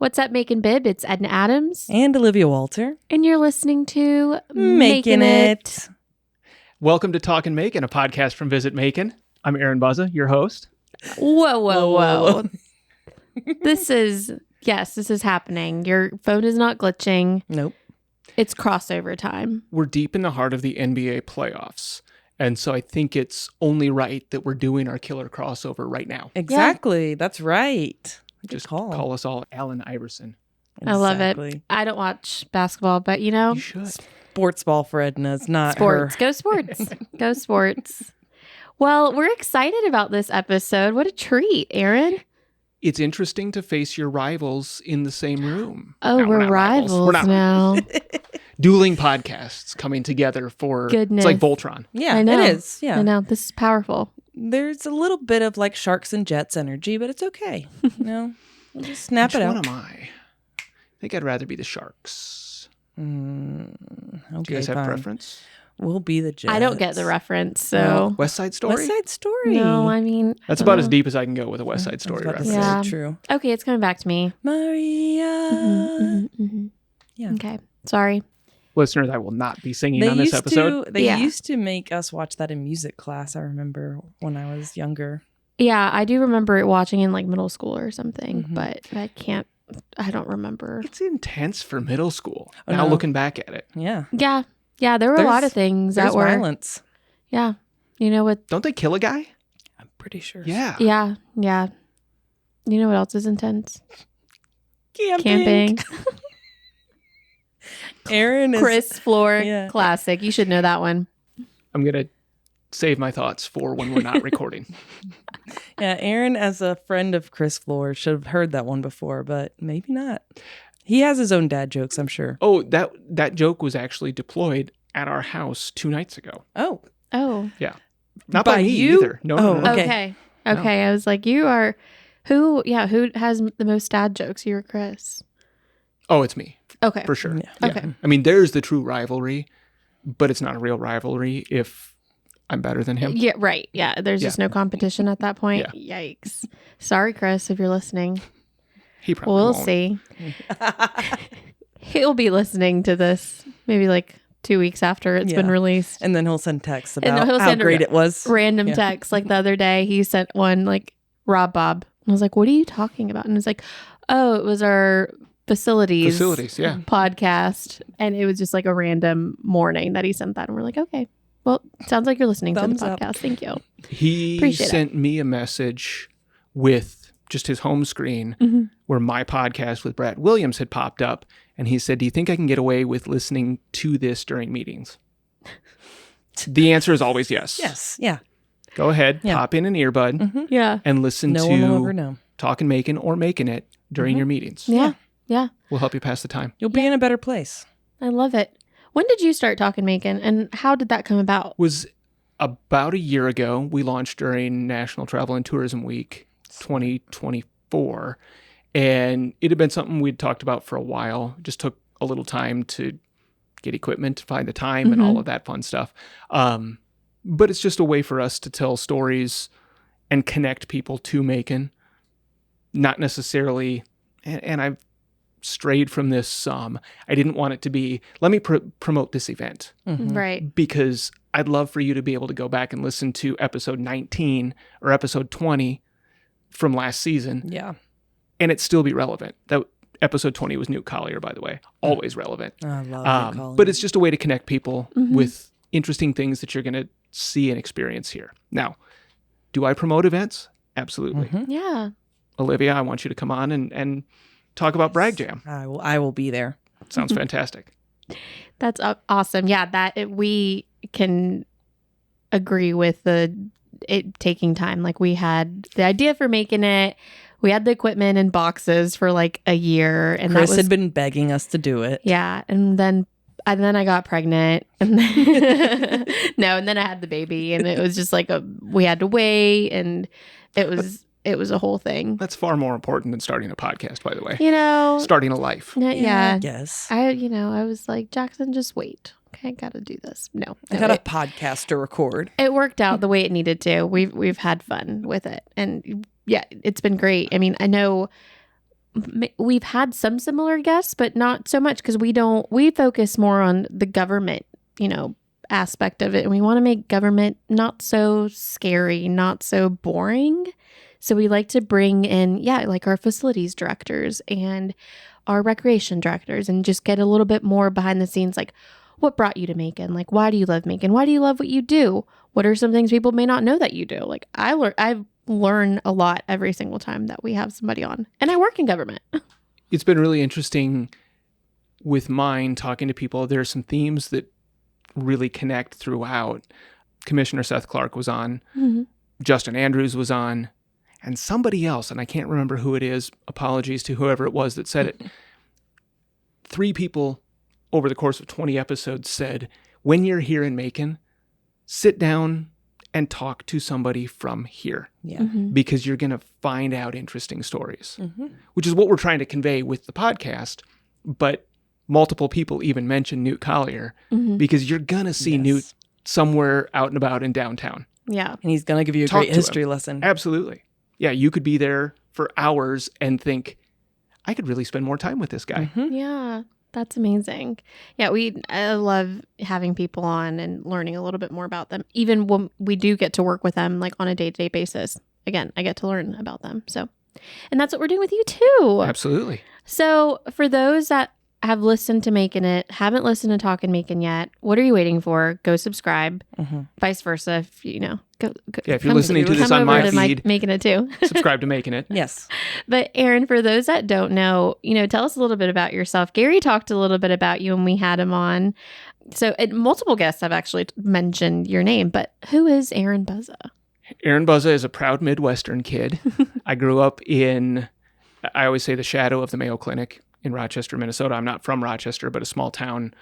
What's up, Macon-Bibb? It's Edna Adams. And Olivia Walter. And you're listening to Making It. Welcome to Talkin Macon, a podcast from Visit Macon. I'm Aaron Buzza, your host. Whoa. This is happening. Your phone is not glitching. Nope. It's crossover time. We're deep in the heart of the NBA playoffs. And so I think it's only right that we're doing our killer crossover right now. Exactly. Yeah. That's right. Just call us all Allen Iverson. Exactly. I love it. I don't watch basketball, but you should. Sports ball for Edna is not sports. her. Go sports. Go sports. Well, we're excited about this episode. What a treat, Aaron. It's interesting to face your rivals in the same room. Oh, no, we're rivals now. Dueling podcasts coming together for goodness. It's like Voltron. Yeah, I know. It is. Yeah. I know. This is powerful. There's a little bit of like Sharks and Jets energy, but it's okay. We'll just snap it out. Which one am I? I think I'd rather be the Sharks. Okay, do you guys have preference? We'll be the Jets. I don't get the reference, so... West Side Story? West Side Story. No, I mean... That's about as deep as I can go with a West Side Story reference. Yeah. True. Okay, it's coming back to me. Maria. Yeah. Okay, sorry. Listeners, I will not be singing on this episode. They used to make us watch that in music class, I remember, when I was younger. Yeah, I do remember it watching in like middle school or something, but I don't remember. It's intense for middle school. Now looking back at it. Yeah. Yeah, there were a lot of things that were... violence. Yeah. You know what? Don't they kill a guy? I'm pretty sure. Yeah. Yeah. You know what else is intense? Camping. Aaron is... Chris Floor classic. You should know that one. I'm going to save my thoughts for when we're not recording. Yeah, Aaron, as a friend of Chris Floor, should have heard that one before, but maybe not. He has his own dad jokes, I'm sure. Oh, that joke was actually deployed at our house 2 nights ago. Oh. Yeah. Not by me either. No. Okay. No. I was like, you are... Who has the most dad jokes? You or Chris? Oh, it's me. Okay. For sure. Yeah. Okay. I mean, there's the true rivalry, but it's not a real rivalry if I'm better than him. Yeah, right. Yeah, there's just no competition at that point. Yeah. Yikes. Sorry, Chris, if you're listening. He probably We'll won't. see. He'll be listening to this maybe like 2 weeks after it's been released. And then he'll send texts about how great it was. Random text. Like the other day, he sent one like, Rob Bob. And I was like, what are you talking about? And it was like, oh, it was our facilities podcast. And it was just like a random morning that he sent that. And we're like, okay, well, sounds like you're listening Thumbs to the up. podcast. Thank you. He sent me a message with just his home screen where my podcast with Brad Williams had popped up. And he said, do you think I can get away with listening to this during meetings? The answer is always yes. Yes. Yeah. Go ahead, pop in an earbud and listen No one will ever to know. Talkin Macon or Making It during your meetings. Yeah. We'll help you pass the time. You'll be in a better place. I love it. When did you start Talkin Macon and how did that come about? It was about a year ago. We launched during National Travel and Tourism Week 2024. And it had been something we'd talked about for a while. It just took a little time to get equipment, to find the time and all of that fun stuff. But it's just a way for us to tell stories and connect people to Macon. Not necessarily, and I've strayed from this I didn't want it to be, let me promote this event. Right. Because I'd love for you to be able to go back and listen to episode 19 or episode 20 from last season. Yeah. And it still be relevant. That episode 20 was Newt Collier, by the way. Always relevant. I love Newt Collier. But it's just a way to connect people with interesting things that you're going to see and experience here. Now, do I promote events? Absolutely. Yeah. Olivia, I want you to come on and talk about Brag Jam. I will be there. Sounds fantastic. That's awesome. Yeah, we can agree with it taking time. Like we had the idea for making it. We had the equipment in boxes for like a year, and Chris had been begging us to do it. Yeah, and then I got pregnant, and then and then I had the baby, and it was just like we had to wait, and it was a whole thing. That's far more important than starting a podcast, by the way. You know, starting a life. Yeah. Yes. I was like, Jackson, just wait. Okay, I got to do this. No, I got a podcast to record. It worked out the way it needed to. We've had fun with it, and yeah, it's been great. I mean, I know we've had some similar guests, but not so much because we focus more on the government, aspect of it. And we want to make government not so scary, not so boring. So we like to bring in, like our facilities directors and our recreation directors and just get a little bit more behind the scenes. Like, what brought you to Macon? Like, why do you love Macon? Why do you love what you do? What are some things people may not know that you do? Like, I learn a lot every single time that we have somebody on, and I work in government. It's been really interesting with mine talking to people. There are some themes that really connect throughout. Commissioner Seth Clark was on, Justin Andrews was on, and somebody else, and I can't remember who it is. Apologies to whoever it was that said it. 3 people over the course of 20 episodes said, when you're here in Macon, sit down and talk to somebody from here. Yeah. Because you're going to find out interesting stories, which is what we're trying to convey with the podcast. But multiple people even mention Newt Collier because you're going to see Newt somewhere out and about in downtown. Yeah. And he's going to give you a great history lesson. Absolutely. Yeah. You could be there for hours and think, I could really spend more time with this guy. Yeah. That's amazing. Yeah, I love having people on and learning a little bit more about them. Even when we do get to work with them, like on a day-to-day basis. Again, I get to learn about them. So, and that's what we're doing with you too. Absolutely. So, for those that have listened to Macon It, haven't listened to Talkin Macon yet, what are you waiting for? Go subscribe. Vice versa, if go. Yeah, if you're listening to this on my feed, Macon It too. subscribe to Macon It. Yes. But Aaron, for those that don't know, tell us a little bit about yourself. Gary talked a little bit about you when we had him on. So multiple guests have actually mentioned your name, but who is Aaron Buzza? Aaron Buzza is a proud Midwestern kid. I grew up in, I always say, the shadow of the Mayo Clinic in Rochester, Minnesota. I'm not from Rochester, but a small town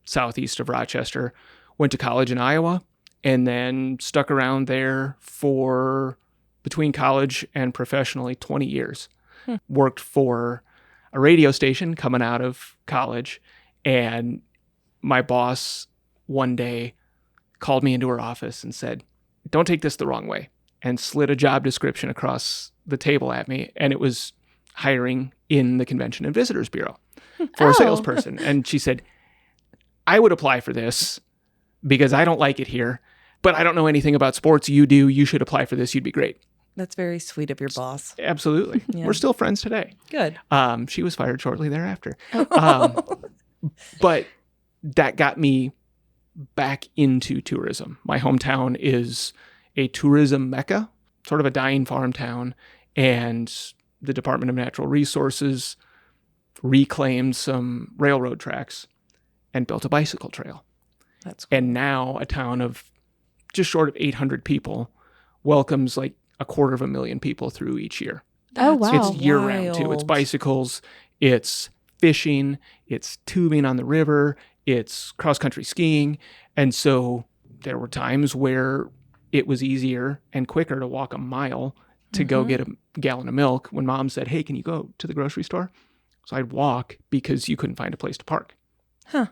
southeast of Rochester. Went to college in Iowa and then stuck around there for between college and professionally 20 years. Worked for a radio station coming out of college, and my boss one day called me into her office and said, don't take this the wrong way, and slid a job description across the table at me. And it was hiring in the Convention and Visitors Bureau for a salesperson. And she said, I would apply for this because I don't like it here, but I don't know anything about sports. You do. You should apply for this. You'd be great. That's very sweet of your boss. Absolutely. Yeah. We're still friends today. Good. She was fired shortly thereafter. But that got me back into tourism. My hometown is a tourism mecca, sort of a dying farm town, and the Department of Natural Resources reclaimed some railroad tracks and built a bicycle trail. That's cool. And now a town of just short of 800 people welcomes like 250,000 people through each year. Oh, wow. It's year round too. It's bicycles, it's fishing, it's tubing on the river, it's cross-country skiing. And so there were times where it was easier and quicker to walk a mile to go get a gallon of milk when Mom said, hey, can you go to the grocery store? So I'd walk because you couldn't find a place to park. Huh.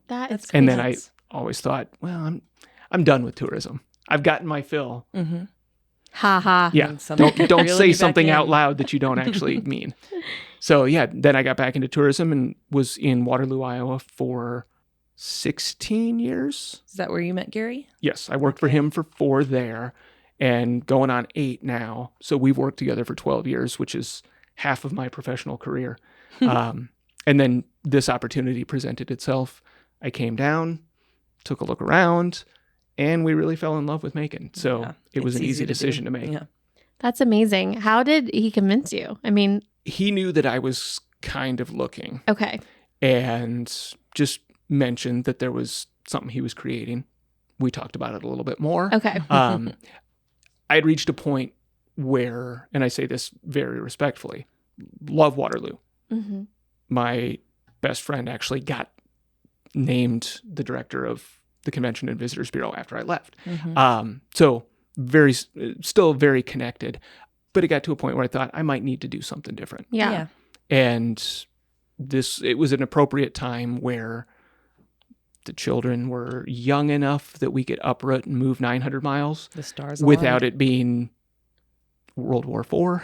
That's crazy. And then I always thought, well, I'm done with tourism. I've gotten my fill. Ha ha. Yeah. Don't say something out loud that you don't actually mean. So yeah, then I got back into tourism and was in Waterloo, Iowa for 16 years. Is that where you met Gary? Yes. I worked for him for 4 there and going on 8 now. So we've worked together for 12 years, which is half of my professional career. And then this opportunity presented itself. I came down, took a look around, and we really fell in love with Macon. So it was an easy decision to make. Yeah. That's amazing. How did he convince you? I mean, he knew that I was kind of looking. Okay. And just mentioned that there was something he was creating. We talked about it a little bit more. Okay. I'd reached a point where, and I say this very respectfully, love Waterloo. My best friend actually got named the director of the Convention and Visitors Bureau after I left. So still very connected, but it got to a point where I thought I might need to do something different. Yeah. And it was an appropriate time where the children were young enough that we could uproot and move 900 miles the stars without it being World War IV.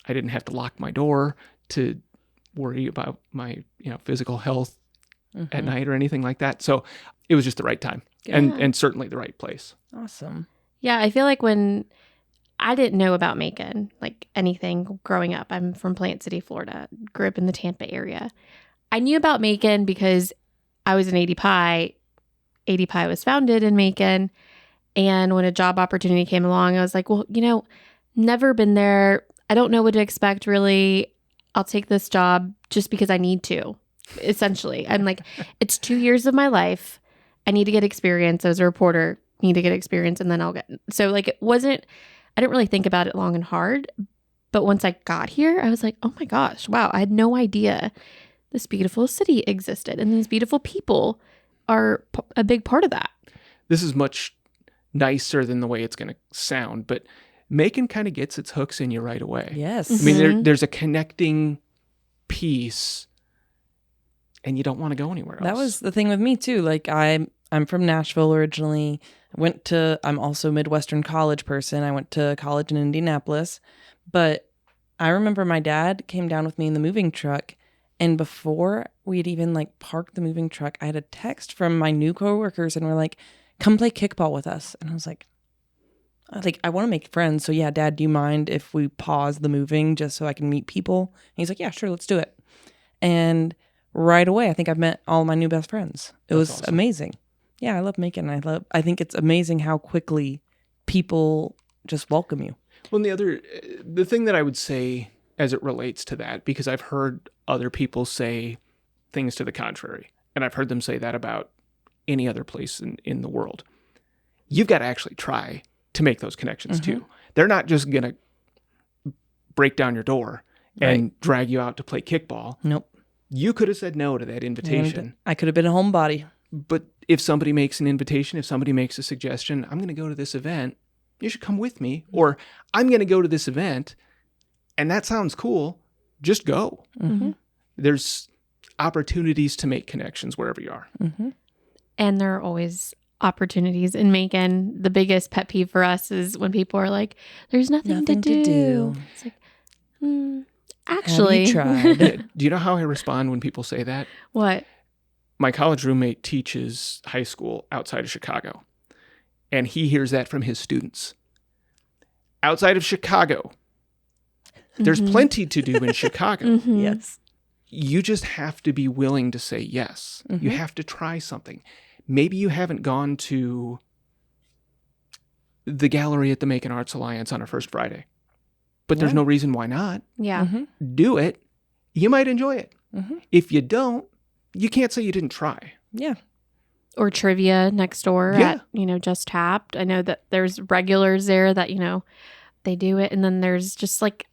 I didn't have to lock my door to worry about my, physical health at night or anything like that. So it was just the right time and certainly the right place. Awesome. Yeah, I feel like when I didn't know about Macon, like anything growing up. I'm from Plant City, Florida. Grew up in the Tampa area. I knew about Macon because I was in 80 Pie. 80 Pie was founded in Macon. And when a job opportunity came along, I was like, well, never been there. I don't know what to expect, really. I'll take this job just because I need to, essentially. I'm like, it's 2 years of my life. I need to get experience as a reporter. Need to get experience, and then I'll get. So, like, it wasn't, I didn't really think about it long and hard. But once I got here, I was like, oh my gosh, wow, I had no idea this beautiful city existed. And these beautiful people are a big part of that. This is much nicer than the way it's going to sound, but Macon kind of gets its hooks in you right away. Yes. I mean, there's a connecting piece, and you don't want to go anywhere else. That was the thing with me too. Like I'm from Nashville originally. I'm also a Midwestern college person. I went to college in Indianapolis, but I remember my dad came down with me in the moving truck, and before we had even like parked the moving truck, I had a text from my new coworkers, and we're like, "Come play kickball with us." And I was like, I want to make friends. So yeah, Dad, do you mind if we pause the moving just so I can meet people? And he's like, yeah, sure, let's do it. And right away, I think I've met all my new best friends. It was awesome. Amazing. Yeah, I love Macon. I think it's amazing how quickly people just welcome you. Well, and the thing that I would say as it relates to that, because I've heard other people say things to the contrary, and I've heard them say that about any other place in the world. You've got to actually try to make those connections too. They're not just going to break down your door and drag you out to play kickball. Nope. You could have said no to that invitation. And I could have been a homebody. But if somebody makes an invitation, if somebody makes a suggestion, I'm going to go to this event, you should come with me. Or I'm going to go to this event, and that sounds cool. Just go. Mm-hmm. There's opportunities to make connections wherever you are. Mm-hmm. And there are always opportunities in Macon. The biggest pet peeve for us is when people are like, there's nothing to do. It's like, actually. Have you tried? Do you know how I respond when people say that? What? My college roommate teaches high school outside of Chicago, and he hears that from his students. Outside of Chicago, there's plenty to do in Chicago. Yes. You just have to be willing to say yes. You have to try something. Maybe you haven't gone to the gallery at the Macon Arts Alliance on a First Friday, but there's no reason why not. Yeah. Do it. You might enjoy it. If you don't, you can't say you didn't try. Yeah. Or trivia next door at, Just Tapped. I know that there's regulars there that, they do it. And then there's just like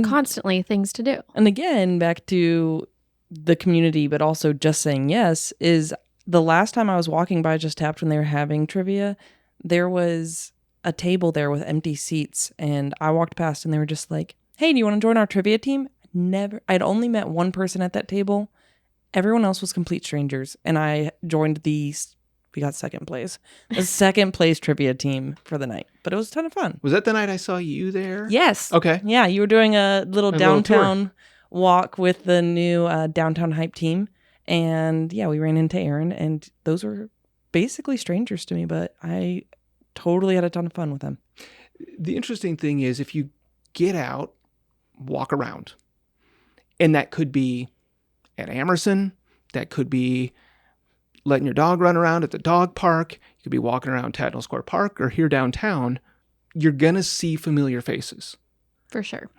constantly things to do. And again, back to the community, but also just saying yes, is the last time I was walking by Just Tapped when they were having trivia, there was a table there with empty seats. And I walked past and they were just like, hey, do you want to join our trivia team? I'd only met one person at that table. Everyone else was complete strangers. And I joined we got second place, the second place trivia team for the night. But it was a ton of fun. Was that the night I saw you there? Yes. Okay. Yeah, you were doing a little downtown walk with the new downtown hype team. And yeah, we ran into Aaron, and those were basically strangers to me, but I totally had a ton of fun with them. The interesting thing is if you get out, walk around, and that could be at Amerson, that could be letting your dog run around at the dog park, you could be walking around Tatnall Square Park or here downtown, you're going to see familiar faces. For sure.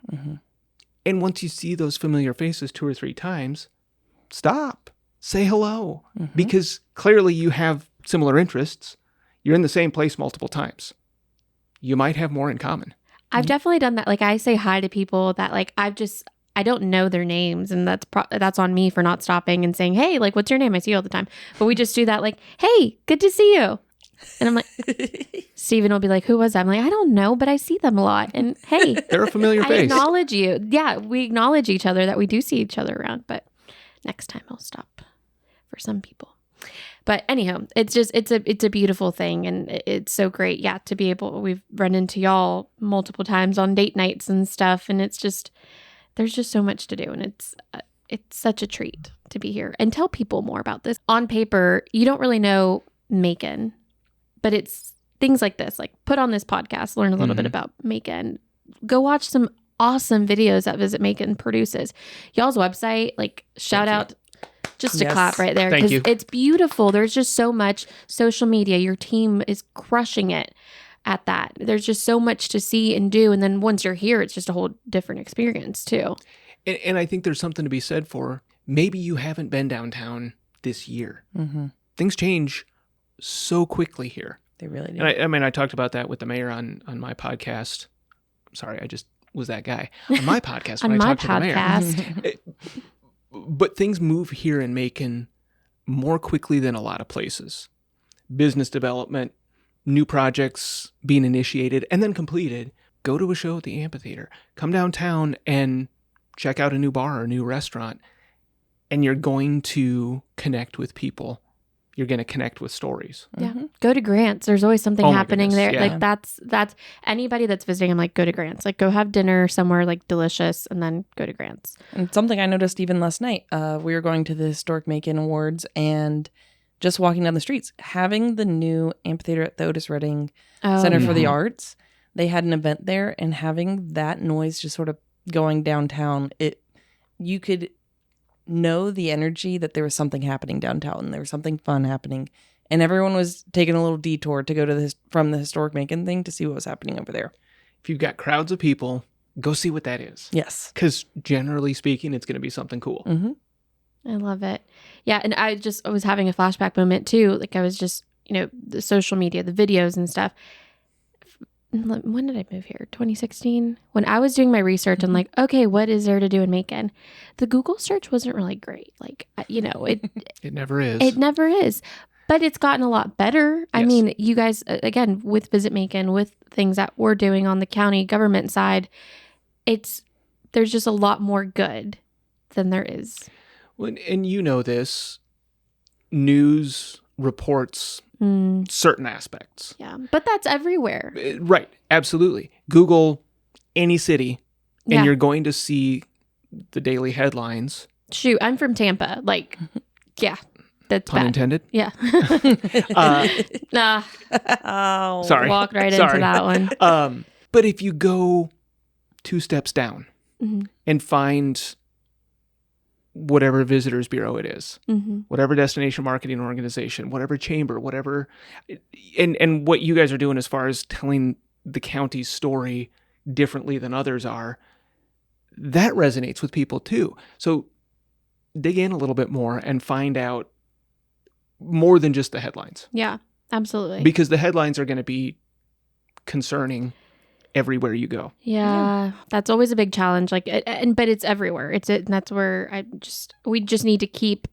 And once you see those familiar faces 2 or 3 times, stop, say hello, because clearly you have similar interests. You're in the same place multiple times. You might have more in common. I've definitely done that. Like I say hi to people that like I don't know their names, and that's on me for not stopping and saying, hey, like, what's your name? I see you all the time. But we just do that like, hey, good to see you. And I'm like, Steven will be like, who was that? I'm like, I don't know, but I see them a lot. And hey, they're a familiar face. I acknowledge you. Yeah, we acknowledge each other that we do see each other around. But next time I'll stop for some people. But anyhow, it's a beautiful thing, and it's so great. Yeah, to be able, we've run into y'all multiple times on date nights and stuff, and it's just, there's just so much to do, and it's such a treat to be here and tell people more about this. On paper, you don't really know Macon, but it's things like this, like put on this podcast, learn a little bit about Macon, go watch some awesome videos that Visit Macon produces. Y'all's website, like shout out, just a clap right there, because it's beautiful. There's just so much social media. Your team is crushing it at that. There's just so much to see and do. And then once you're here, it's just a whole different experience too. And I think there's something to be said for, maybe you haven't been downtown this year. Things change so quickly here. They really do. And I mean, I talked about that with the mayor on my podcast. I'm sorry, I just was that guy. On my podcast, when I talked to the mayor. But things move here in Macon more quickly than a lot of places. Business development, new projects being initiated and then completed. Go to a show at the amphitheater. Come downtown and check out a new bar or a new restaurant. And you're going to connect with people. You're going to connect with stories. Yeah. Go to Grant's. There's always something happening there. Yeah. Like that's anybody that's visiting, I'm like, go to Grant's. Like go have dinner somewhere like delicious and then go to Grant's. And something I noticed even last night, we were going to the Historic Macon Awards and just walking down the streets, having the new amphitheater at the Otis Redding Center for the Arts. They had an event there, and having that noise just sort of going downtown, you could know the energy that there was something happening downtown. There was something fun happening, and everyone was taking a little detour to go to from the Historic Macon thing to see what was happening over there. If you've got crowds of people, go see what that is. Yes, because generally speaking, it's going to be something cool. I love it. Yeah, and I was having a flashback moment too. Like I was just, the social media, the videos and stuff. When did I move here? 2016? When I was doing my research and like, okay, what is there to do in Macon? The Google search wasn't really great. Like, it never is. It never is. But it's gotten a lot better. Yes. I mean, you guys, again, with Visit Macon, with things that we're doing on the county government side, there's just a lot more good than there is. Well, and this, news reports certain aspects. Yeah, but that's everywhere. Right, absolutely. Google any city, and you're going to see the daily headlines. Shoot, I'm from Tampa. Like, yeah, that's pun bad. Intended? Yeah. Nah. Oh, sorry. Walked right into that one. But if you go 2 steps down and find whatever visitors bureau it is, whatever destination marketing organization, whatever chamber, whatever, and what you guys are doing as far as telling the county's story differently than others are, that resonates with people too. So dig in a little bit more and find out more than just the headlines. Yeah, absolutely. Because the headlines are going to be concerning everywhere you go. Yeah, that's always a big challenge. Like, but it's everywhere. And that's where we just need to keep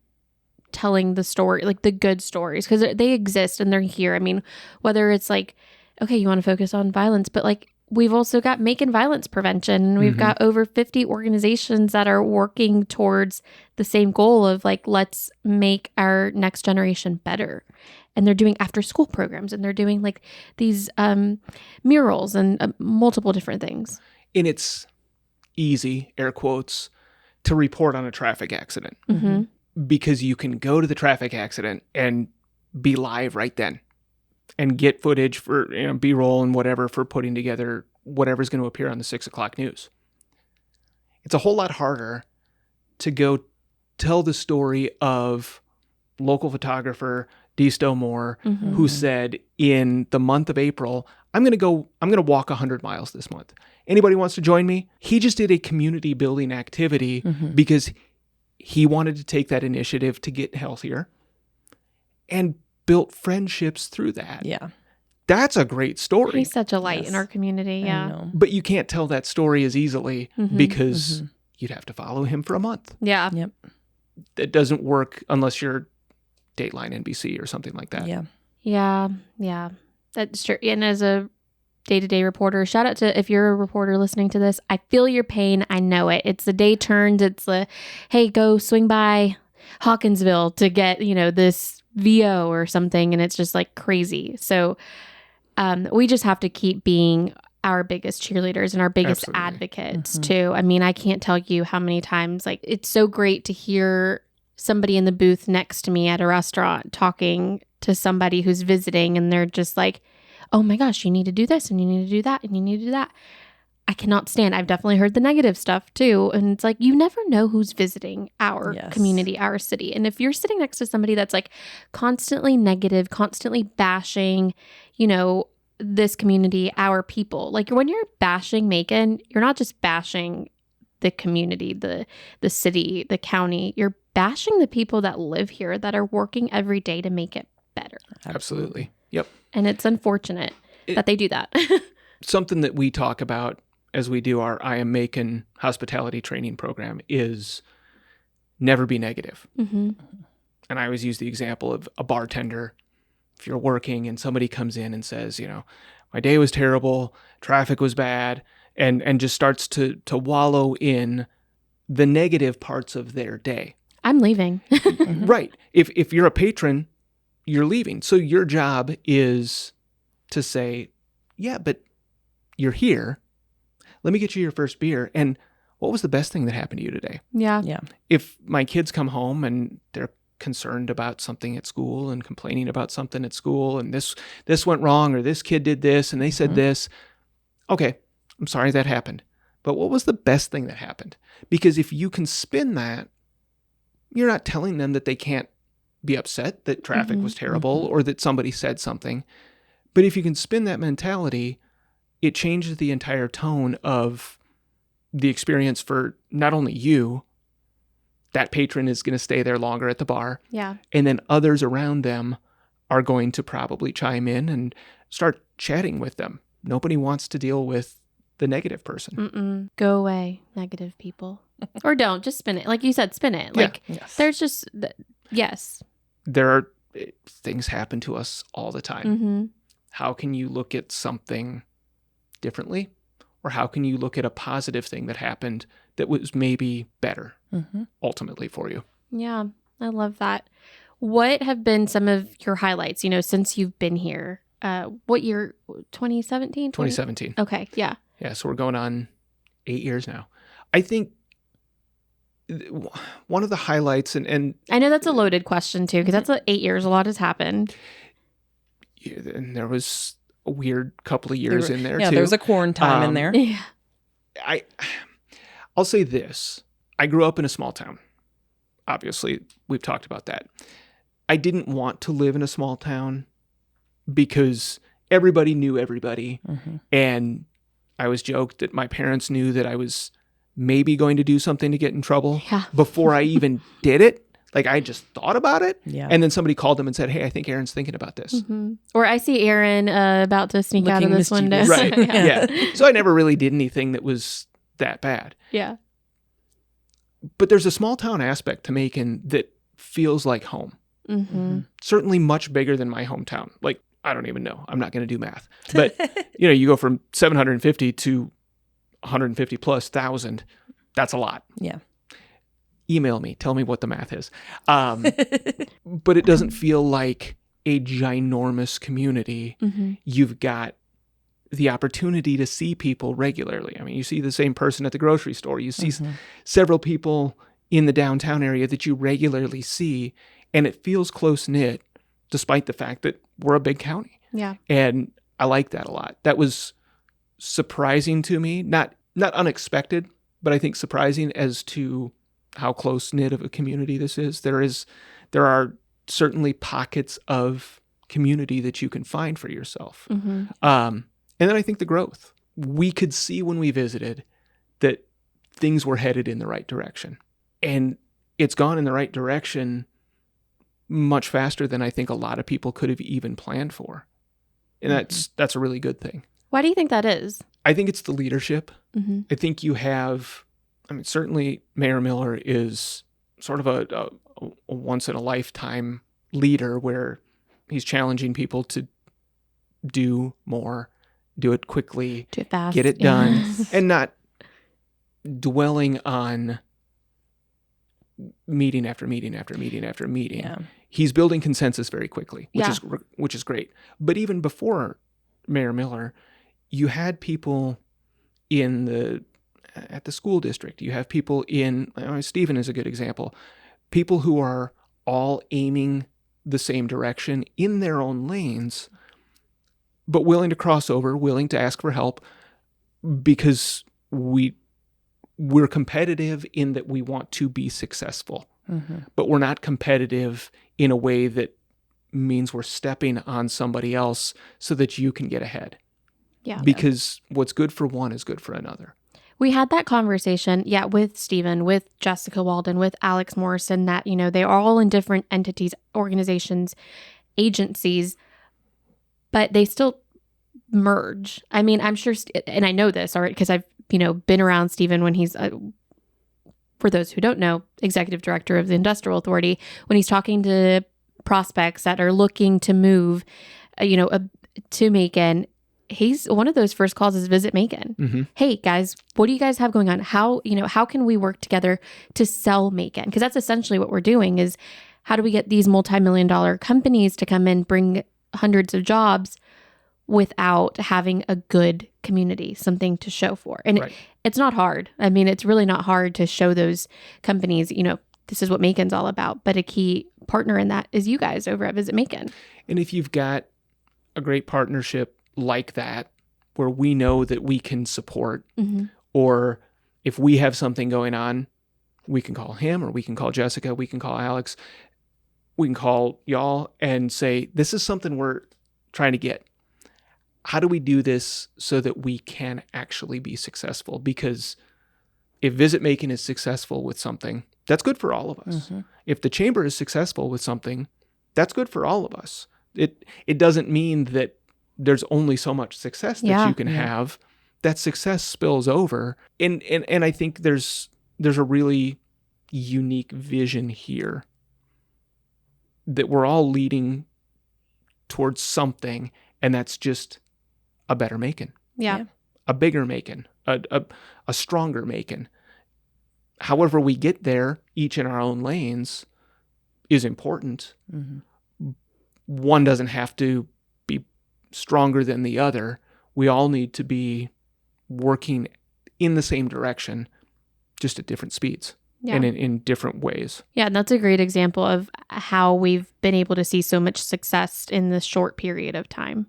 telling the story, like the good stories, because they exist and they're here. I mean, whether it's like, okay, you want to focus on violence, but like we've also got Macon violence prevention, and we've got over 50 organizations that are working towards the same goal of like, let's make our next generation better. And they're doing after school programs, and they're doing like these murals and multiple different things. And it's easy, air quotes, to report on a traffic accident because you can go to the traffic accident and be live right then and get footage for B-roll and whatever for putting together whatever's going to appear on the 6 o'clock news. It's a whole lot harder to go tell the story of local photographer D. Stowe Moore, who said in the month of April, I'm going to walk 100 miles this month. Anybody wants to join me? He just did a community building activity because he wanted to take that initiative to get healthier and built friendships through that. Yeah. That's a great story. He's such a light in our community. Yeah. But you can't tell that story as easily because you'd have to follow him for a month. Yeah. Yep. It doesn't work unless you're Dateline NBC or something like that. Yeah. That's true. And as a day-to-day reporter, shout out to, if you're a reporter listening to this, I feel your pain. I know it. It's the day turns. It's the, hey, go swing by Hawkinsville to get, this VO or something, and it's just like crazy. So we just have to keep being our biggest cheerleaders and our biggest advocates too. I mean, I can't tell you how many times, like, it's so great to hear somebody in the booth next to me at a restaurant talking to somebody who's visiting, and they're just like, oh my gosh, you need to do this and you need to do that and you need to do that. I cannot stand. I've definitely heard the negative stuff too. And it's like, you never know who's visiting our community, our city. And if you're sitting next to somebody that's like constantly negative, constantly bashing, you know, this community, our people, like when you're bashing Macon, you're not just bashing the community, the city, the county, you're bashing the people that live here that are working every day to make it better. Absolutely. Yep. And it's unfortunate that they do that. Something that we talk about as we do our I Am Macon hospitality training program is never be negative. Mm-hmm. And I always use the example of a bartender. If you're working and somebody comes in and says, you know, my day was terrible, traffic was bad, and just starts to wallow in the negative parts of their day. I'm leaving. Right. If you're a patron, you're leaving. So your job is to say, yeah, but you're here. Let me get you your first beer. And what was the best thing that happened to you today? Yeah. If my kids come home and they're concerned about something at school and complaining about something at school and this went wrong or this kid did this and they said this, okay, I'm sorry that happened. But what was the best thing that happened? Because if you can spin that, you're not telling them that they can't be upset that traffic was terrible or that somebody said something. But if you can spin that mentality, it changes the entire tone of the experience for not only you, that patron is going to stay there longer at the bar. Yeah. And then others around them are going to probably chime in and start chatting with them. Nobody wants to deal with the negative person. Go away, negative people. Or don't, just spin it. Like you said, spin it. Like there's just, yes. There are things happen to us all the time. Mm-hmm. How can you look at something differently? Or how can you look at a positive thing that happened that was maybe better ultimately for you? Yeah, I love that. What have been some of your highlights, you know, since you've been here? What year? 2017? 2017. Okay, yeah. Yeah, so we're going on 8 years now. I think one of the highlights, and I know that's a loaded question too, because that's 8 years. A lot has happened. Yeah, and there was a weird couple of years in there too. Yeah, there was a quarantine in there. Yeah. I'll say this. I grew up in a small town. Obviously, we've talked about that. I didn't want to live in a small town because everybody knew everybody. And I was joked that my parents knew that I was maybe going to do something to get in trouble before I even did it. Like, I just thought about it. Yeah. And then somebody called them and said, hey, I think Aaron's thinking about this. Or I see Aaron about to sneak out of this window. Right. Yeah. So I never really did anything that was that bad. Yeah. But there's a small town aspect to Macon that feels like home. Certainly much bigger than my hometown. Like, I don't even know. I'm not going to do math. But, you know, you go from 750 to 150 plus thousand. That's a lot. Yeah. Email me. Tell me what the math is. But it doesn't feel like a ginormous community. You've got the opportunity to see people regularly. I mean, you see the same person at the grocery store. You see several people in the downtown area that you regularly see, and it feels close-knit despite the fact that we're a big county. Yeah. And I like that a lot. That was surprising to me. Not unexpected, but I think surprising as to how close-knit of a community this is. There are certainly pockets of community that you can find for yourself. And then I think the growth. We could see when we visited that things were headed in the right direction. And it's gone in the right direction much faster than I think a lot of people could have even planned for. And that's a really good thing. Why do you think that is? I think it's the leadership. I think you have, I mean, certainly Mayor Miller is sort of a once-in-a-lifetime leader where he's challenging people to do more, do it quickly, do it fast, get it done, and not dwelling on meeting after meeting after meeting after meeting. Yeah. He's building consensus very quickly, Yeah. which is great. But even before Mayor Miller, you had people at the school district. You have people Stephen is a good example. People who are all aiming the same direction in their own lanes, but willing to cross over, willing to ask for help, because we're competitive in that we want to be successful, but we're not competitive in a way that means we're stepping on somebody else so that you can get ahead. Yeah. Because what's good for one is good for another. We had that conversation, with Stephen, with Jessica Walden, with Alex Morrison, that, they are all in different entities, organizations, agencies, but they still merge. I mean, I'm sure, and I know this already because I've, been around Stephen when he's, for those who don't know, executive director of the Industrial Authority, when he's talking to prospects that are looking to move, to Macon. He's one of those first calls is visit Macon. Mm-hmm. Hey guys, what do you guys have going on? How can we work together to sell Macon? Because that's essentially what we're doing is how do we get these multi-million-dollar companies to come in, bring hundreds of jobs without having a good community, something to show for. And right. It's not hard. I mean, it's really not hard to show those companies, this is what Macon's all about. But a key partner in that is you guys over at Visit Macon. And if you've got a great partnership like that, where we know that we can support, or if we have something going on, we can call him, or we can call Jessica, we can call Alex, we can call y'all and say, this is something we're trying to get. How do we do this so that we can actually be successful? Because if Visit Macon is successful with something, that's good for all of us. If the chamber is successful with something, that's good for all of us. It doesn't mean that there's only so much success that you can have. That success spills over. And I think there's a really unique vision here that we're all leading towards something, and that's just a better Macon. Yeah. A bigger Macon, a stronger Macon. However we get there, each in our own lanes, is important. One doesn't have to be stronger than the other. We all need to be working in the same direction, just at different speeds and in different ways. Yeah, and that's a great example of how we've been able to see so much success in this short period of time.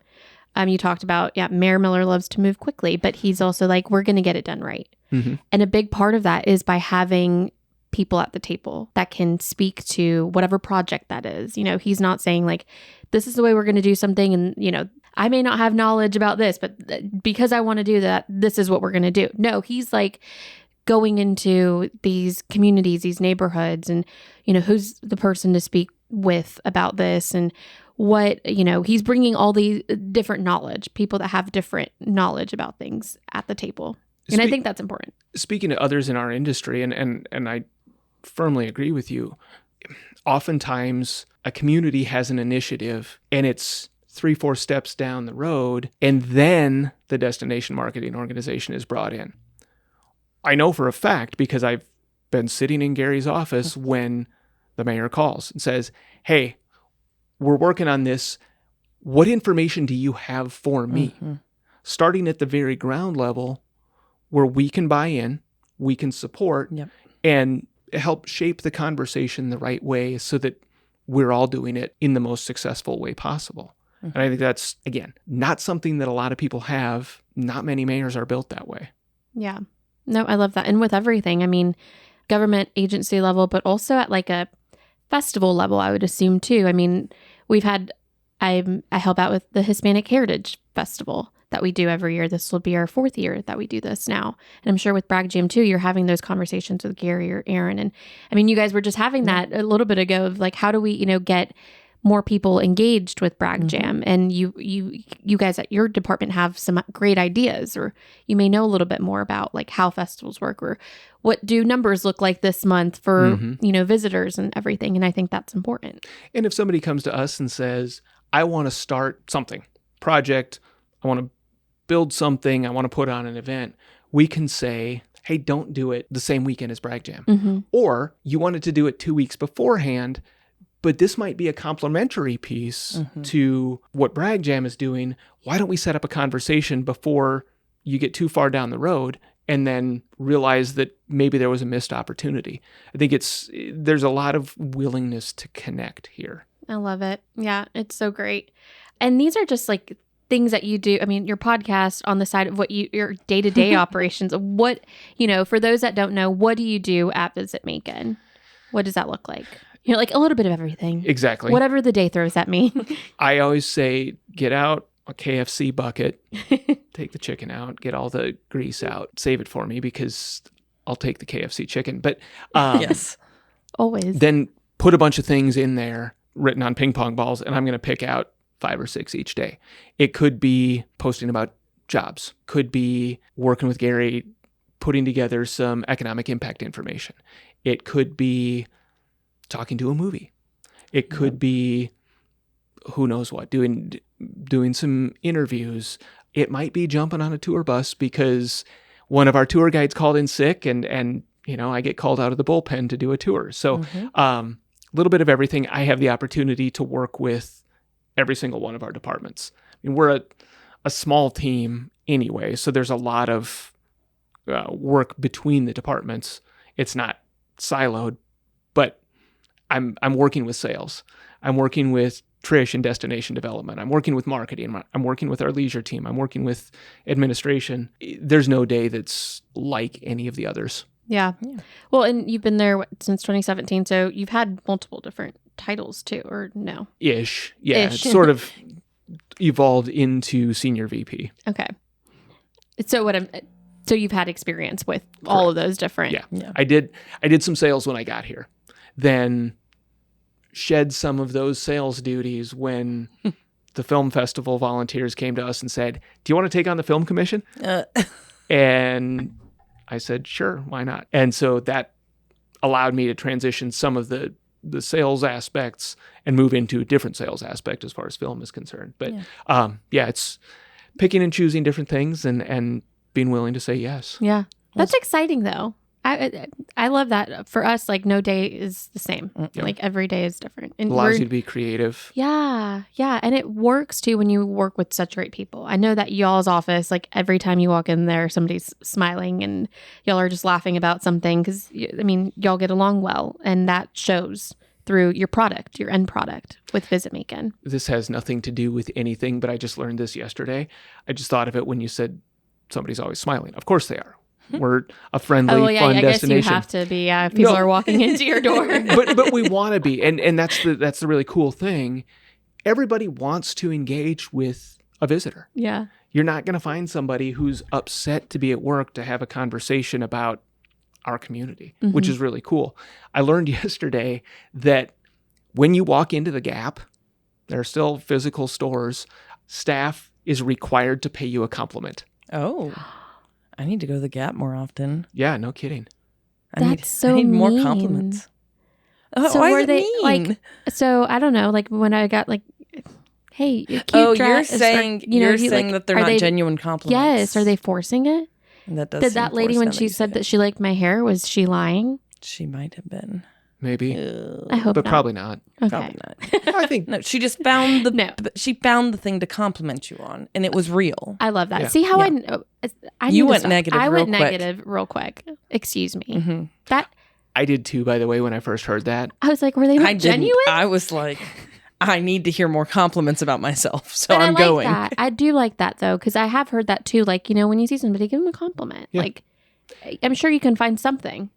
You talked about, Mayor Miller loves to move quickly, but he's also like, we're going to get it done right. And a big part of that is by having people at the table that can speak to whatever project that is. He's not saying like, this is the way we're going to do something. And, I may not have knowledge about this, but because I want to do that, this is what we're going to do. No, he's like going into these communities, these neighborhoods, and, who's the person to speak with about this, and what, he's bringing all the different knowledge, people that have different knowledge about things at the table. And I think that's important. Speaking to others in our industry, and I firmly agree with you, oftentimes a community has an initiative and it's 3-4 steps down the road, and then the destination marketing organization is brought in. I know for a fact because I've been sitting in Gary's office when the mayor calls and says, hey, we're working on this. What information do you have for me? Starting at the very ground level where we can buy in, we can support, and help shape the conversation the right way so that we're all doing it in the most successful way possible. And I think that's, again, not something that a lot of people have. Not many mayors are built that way. Yeah. No, I love that. And with everything, I mean, government agency level, but also at like a festival level, I would assume too. I mean, we've had, I help out with the Hispanic Heritage Festival that we do every year. This will be our 4th year that we do this now. And I'm sure with Bragg Jam too, you're having those conversations with Gary or Aaron. And I mean, you guys were just having that a little bit ago of like, how do we, get more people engaged with Bragg Jam? And you guys at your department have some great ideas, or you may know a little bit more about like how festivals work, or what do numbers look like this month for, visitors and everything. And I think that's important. And if somebody comes to us and says, I want to start something, project, I want to build something, I want to put on an event, we can say, hey, don't do it the same weekend as Brag Jam. Or you wanted to do it 2 weeks beforehand, but this might be a complementary piece to what Brag Jam is doing. Why don't we set up a conversation before you get too far down the road and then realize that maybe there was a missed opportunity? I think there's a lot of willingness to connect here. I love it. Yeah, it's so great. And these are just like things that you do. I mean, your podcast on the side of what your day-to-day operations. What, for those that don't know, what do you do at Visit Macon? What does that look like? Like a little bit of everything. Exactly. Whatever the day throws at me. I always say, get out a KFC bucket, take the chicken out, get all the grease out, save it for me because I'll take the KFC chicken. But yes, always. Then put a bunch of things in there written on ping pong balls, and I'm going to pick out 5 or 6 each day. It could be posting about jobs, could be working with Gary, putting together some economic impact information. It could be talking to a movie. It could be who knows what, doing some interviews. It might be jumping on a tour bus because one of our tour guides called in sick and I get called out of the bullpen to do a tour. So a little bit of everything. I have the opportunity to work with every single one of our departments. I mean, we're a small team anyway, so there's a lot of work between the departments. It's not siloed, but I'm working with sales. I'm working with Trish in destination development. I'm working with marketing. I'm working with our leisure team. I'm working with administration. There's no day that's like any of the others. Yeah. Well, and you've been there since 2017, so you've had multiple different titles too, or no? Ish. Yeah. It's sort of evolved into senior VP. Okay. So you've had experience with all of those different. Yeah. I did some sales when I got here. Then shed some of those sales duties when the film festival volunteers came to us and said, do you want to take on the film commission? And I said, sure, why not? And so that allowed me to transition some of the sales aspects and move into a different sales aspect as far as film is concerned. But it's picking and choosing different things and being willing to say yes. Yeah. That's exciting though. I love that. For us, like no day is the same. Yep. Like every day is different. And allows you to be creative. Yeah. Yeah. And it works too when you work with such great people. I know that y'all's office, like every time you walk in there, somebody's smiling and y'all are just laughing about something because, y'all get along well. And that shows through your product, your end product with Visit Macon. This has nothing to do with anything, but I just learned this yesterday. I just thought of it when you said somebody's always smiling. Of course they are. We're a friendly, fun destination. I guess you have to be if people are walking into your door. but we want to be, and that's the really cool thing. Everybody wants to engage with a visitor. Yeah, you're not going to find somebody who's upset to be at work to have a conversation about our community, which is really cool. I learned yesterday that when you walk into the Gap, there are still physical stores. Staff is required to pay you a compliment. Oh. I need to go to the Gap more often. Yeah, no kidding. I need more compliments. So were they mean? So I don't know. Like when I got like, hey, you're cute. You're saying that they're not genuine compliments. Yes. Are they forcing it? That does. Did that lady when she said that she liked my hair? Was she lying? She might have been. Maybe. I hope but not. Probably not. Okay. Probably not. I think no. She just found she found the thing to compliment you on, and it was real. I love that. Yeah. See how you went negative. I went negative real quick. Excuse me. Mm-hmm. That I did too. By the way, when I first heard that, I was like, "Were they not genuine?" I was like, "I need to hear more compliments about myself." So I'm going. That. I do like that though, because I have heard that too. Like when you see somebody, give them a compliment. Yeah. Like I'm sure you can find something.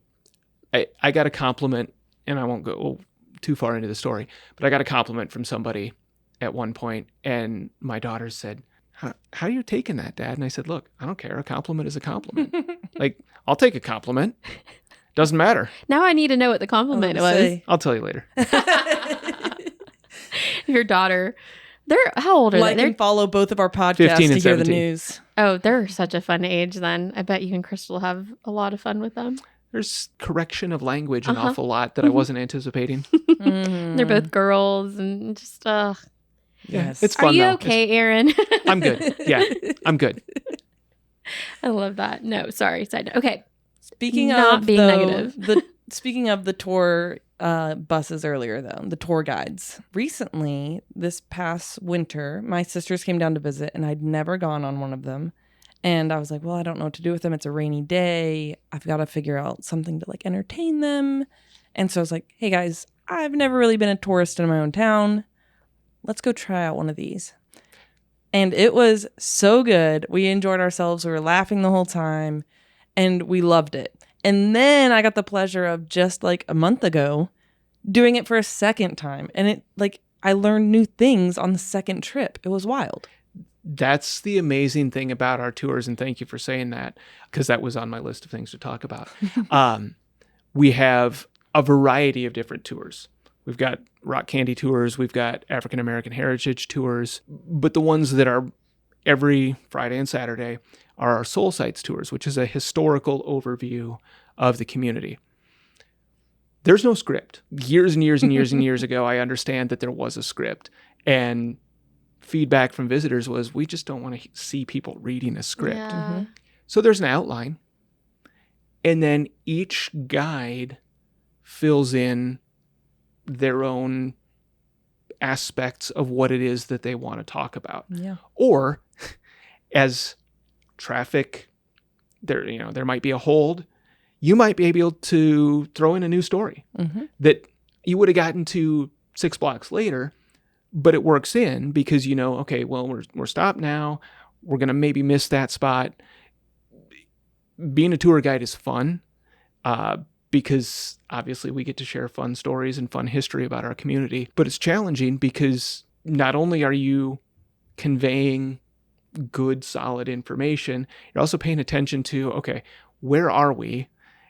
I got a compliment. And I won't go too far into the story, but I got a compliment from somebody at one point, and my daughter said, how are you taking that, Dad? And I said, look, I don't care. A compliment is a compliment. Like, I'll take a compliment. Doesn't matter. Now I need to know what the compliment was. I'll tell you later. Your daughter, how old are they? And follow both of our podcasts to hear the news. Oh, they're such a fun age then. I bet you and Crystal have a lot of fun with them. There's correction of language an awful lot that I wasn't anticipating. They're both girls and just yes. It's fun. Are you okay, Aaron? I'm good. Yeah, I'm good. I love that. No, sorry. Side note. Okay. Speaking not of being though, negative. Speaking of the tour buses earlier, though, the tour guides. Recently, this past winter, my sisters came down to visit, and I'd never gone on one of them. And I was like, well, I don't know what to do with them. It's a rainy day. I've got to figure out something to like entertain them. And so I was like, hey guys, I've never really been a tourist in my own town. Let's go try out one of these. And it was so good. We enjoyed ourselves. We were laughing the whole time, and we loved it. And then I got the pleasure of just like a month ago doing it for a second time. And it like I learned new things on the second trip. It was wild. That's the amazing thing about our tours. And thank you for saying that, because that was on my list of things to talk about. We have a variety of different tours. We've got rock candy tours. We've got African American heritage tours. But the ones that are every Friday and Saturday are our Soul Sites tours, which is a historical overview of the community. There's no script. Years and years and years and years ago, I understand that there was a script. And feedback from visitors was, we just don't want to see people reading a script. Yeah. Mm-hmm. So there's an outline. And then each guide fills in their own aspects of what it is that they want to talk about. Yeah. Or as traffic, there might be a hold. You might be able to throw in a new story that you would have gotten to 6 blocks later, but it works in because okay, well, we're stopped now. We're going to maybe miss that spot. Being a tour guide is fun because obviously we get to share fun stories and fun history about our community, but it's challenging because not only are you conveying good, solid information, you're also paying attention to, okay, where are we?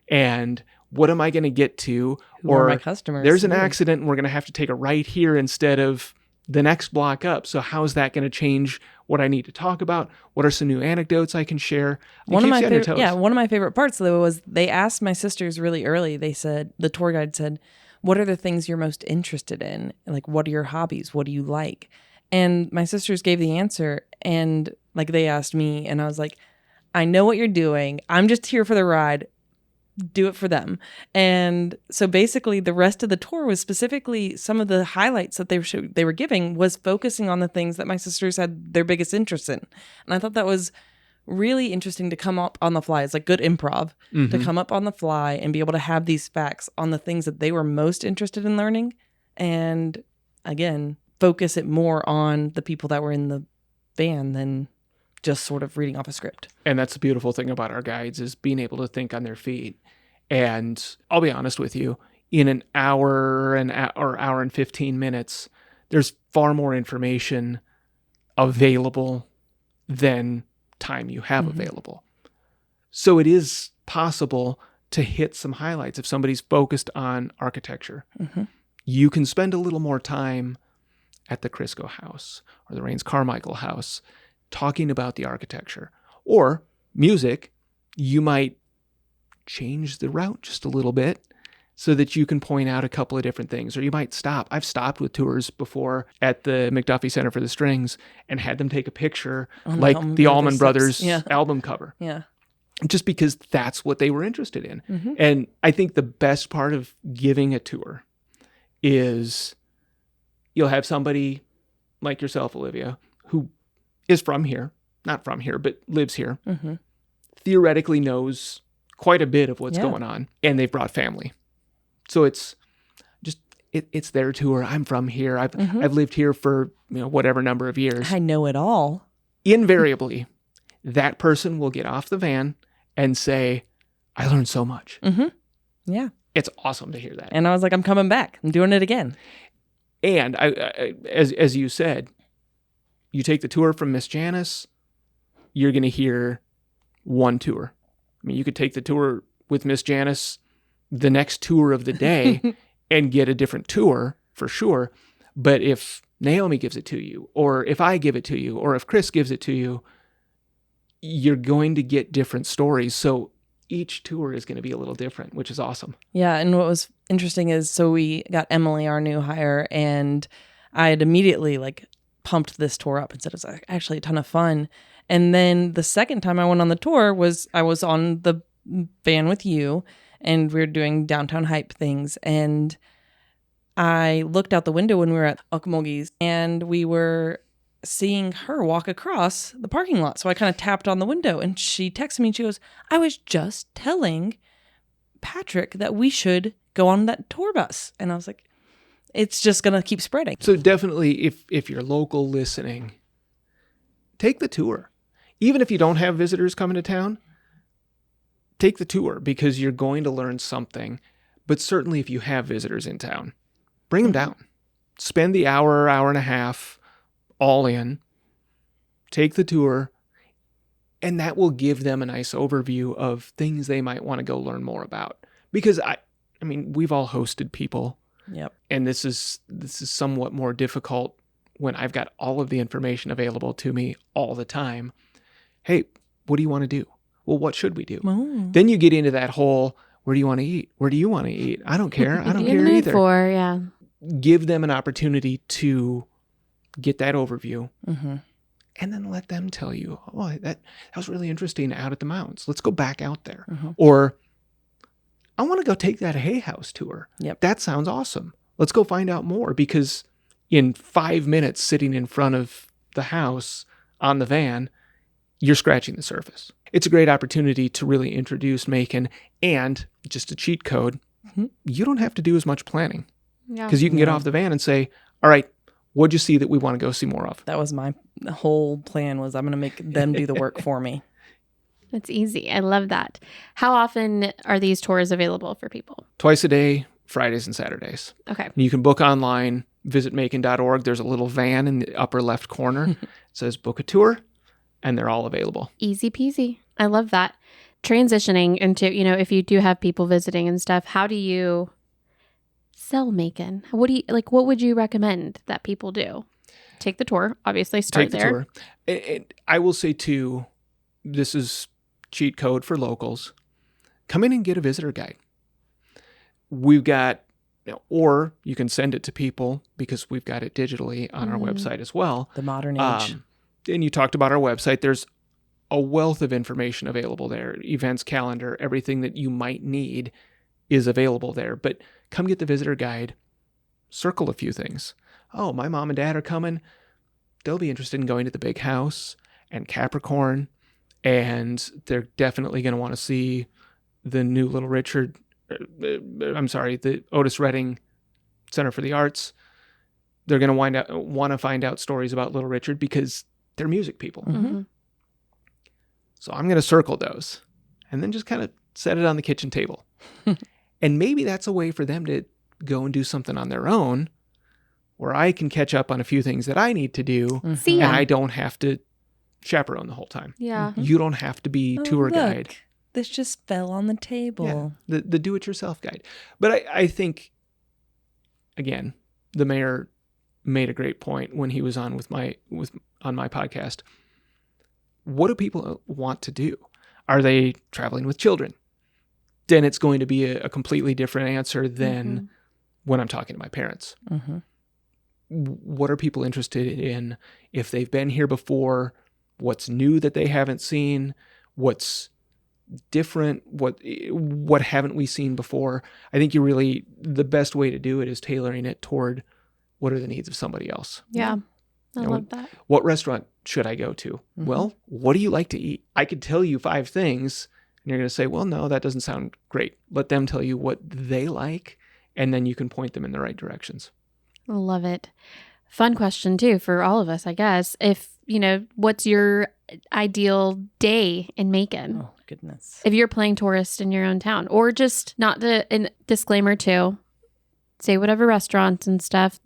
And what am I going to get to? Who are my customers? There's an accident and we're going to have to take a right here instead of the next block up. So how's that going to change what I need to talk about? What are some new anecdotes I can share? One of my favorite parts though was they asked my sisters really early. They said, the tour guide said, what are the things you're most interested in? Like, what are your hobbies? What do you like? And my sisters gave the answer, and like they asked me, and I was like, I know what you're doing. I'm just here for the ride. Do it for them. And so basically the rest of the tour was specifically some of the highlights that they were giving was focusing on the things that my sisters had their biggest interest in. And I thought that was really interesting to come up on the fly. It's like good improv to come up on the fly and be able to have these facts on the things that they were most interested in learning. And again, focus it more on the people that were in the van than just sort of reading off a script. And that's the beautiful thing about our guides is being able to think on their feet. And I'll be honest with you, in an hour or hour and 15 minutes, there's far more information available than time you have available. So it is possible to hit some highlights. If somebody's focused on architecture, you can spend a little more time at the Crisco house or the Rains Carmichael house talking about the architecture. Or music, you might change the route just a little bit so that you can point out a couple of different things. Or you might stop. I've stopped with tours before at the McDuffie Center for the Strings and had them take a picture like the Allman Brothers album cover. Yeah. Just because that's what they were interested in. And I think the best part of giving a tour is you'll have somebody like yourself, Olivia, who is from here, not from here, but lives here, theoretically knows quite a bit of what's going on, and they've brought family. So it's just, it's their tour. I'm from here. I've lived here for whatever number of years. I know it all. Invariably, that person will get off the van and say, I learned so much. Yeah. It's awesome to hear that. And I was like, I'm coming back. I'm doing it again. And I as you said, you take the tour from Miss Janice, you're going to hear one tour. I mean, you could take the tour with Miss Janice the next tour of the day and get a different tour for sure. But if Naomi gives it to you, or if I give it to you, or if Chris gives it to you, you're going to get different stories. So each tour is going to be a little different, which is awesome. Yeah. And what was interesting is, so we got Emily, our new hire, and I had immediately pumped this tour up and said it was actually a ton of fun. And then the second time I went on the tour I was on the van with you, and we were doing downtown hype things. And I looked out the window when we were at Okmulgee's, and we were seeing her walk across the parking lot. So I kind of tapped on the window, and she texted me and she goes, I was just telling Patrick that we should go on that tour bus. And I was like, it's just going to keep spreading. So definitely, if you're local listening, take the tour. Even if you don't have visitors coming to town, take the tour, because you're going to learn something. But certainly if you have visitors in town, bring them down. Spend the hour and a half all in. Take the tour. And that will give them a nice overview of things they might want to go learn more about. Because I mean, we've all hosted people. Yep. And this is somewhat more difficult when I've got all of the information available to me all the time. Hey, what do you want to do? Well, what should we do? Oh. Then you get into that whole, where do you want to eat? Where do you want to eat? I don't care. I don't care either. Yeah. Give them an opportunity to get that overview. Mm-hmm. And then let them tell you, oh, that was really interesting out at the mountains. Let's go back out there. Mm-hmm. Or, I want to go take that hay house tour. Yep. That sounds awesome. Let's go find out more, because in 5 minutes sitting in front of the house on the van, you're scratching the surface. It's a great opportunity to really introduce Macon, and just a cheat code, you don't have to do as much planning, because you can get off the van and say, all right, what'd you see that we want to go see more of? That was my whole plan, was I'm going to make them do the work for me. It's easy. I love that. How often are these tours available for people? Twice a day, Fridays and Saturdays. Okay. You can book online, visit macon.org. There's a little van in the upper left corner. It says book a tour, and they're all available. Easy peasy. I love that. Transitioning into, if you do have people visiting and stuff, how do you sell Macon? What would you recommend that people do? Take the tour, obviously, start there. Take the tour. And I will say too, this is cheat code for locals. Come in and get a visitor guide. We've got, or you can send it to people, because we've got it digitally on our website as well. The modern age. And you talked about our website. There's a wealth of information available there. Events calendar, everything that you might need is available there. But come get the visitor guide. Circle a few things. Oh, my mom and dad are coming. They'll be interested in going to the Big House and Capricorn. And they're definitely going to want to see the new Little Richard, the Otis Redding Center for the Arts. They're going to want to find out stories about Little Richard, because they're music people. Mm-hmm. So I'm going to circle those, and then just kind of set it on the kitchen table. And maybe that's a way for them to go and do something on their own, where I can catch up on a few things that I need to do, and I don't have to chaperone the whole time. Yeah. You don't have to be tour guide. This just fell on the table. Yeah, the do-it-yourself guide. But I think, again, the mayor made a great point when he was on on my podcast. What do people want to do? Are they traveling with children? Then it's going to be a completely different answer than when I'm talking to my parents. Mm-hmm. What are people interested in? If they've been here before, what's new that they haven't seen? What's different? What haven't we seen before? I think the best way to do it is tailoring it toward what are the needs of somebody else. Yeah. I love that. What restaurant should I go to? Mm-hmm. Well, what do you like to eat? I could tell you 5 things, and you're going to say, well, no, that doesn't sound great. Let them tell you what they like, and then you can point them in the right directions. I love it. Fun question, too, for all of us, I guess. If, what's your ideal day in Macon? Oh, goodness. If you're playing tourist in your own town, or just and disclaimer, too. Say whatever restaurants and stuff.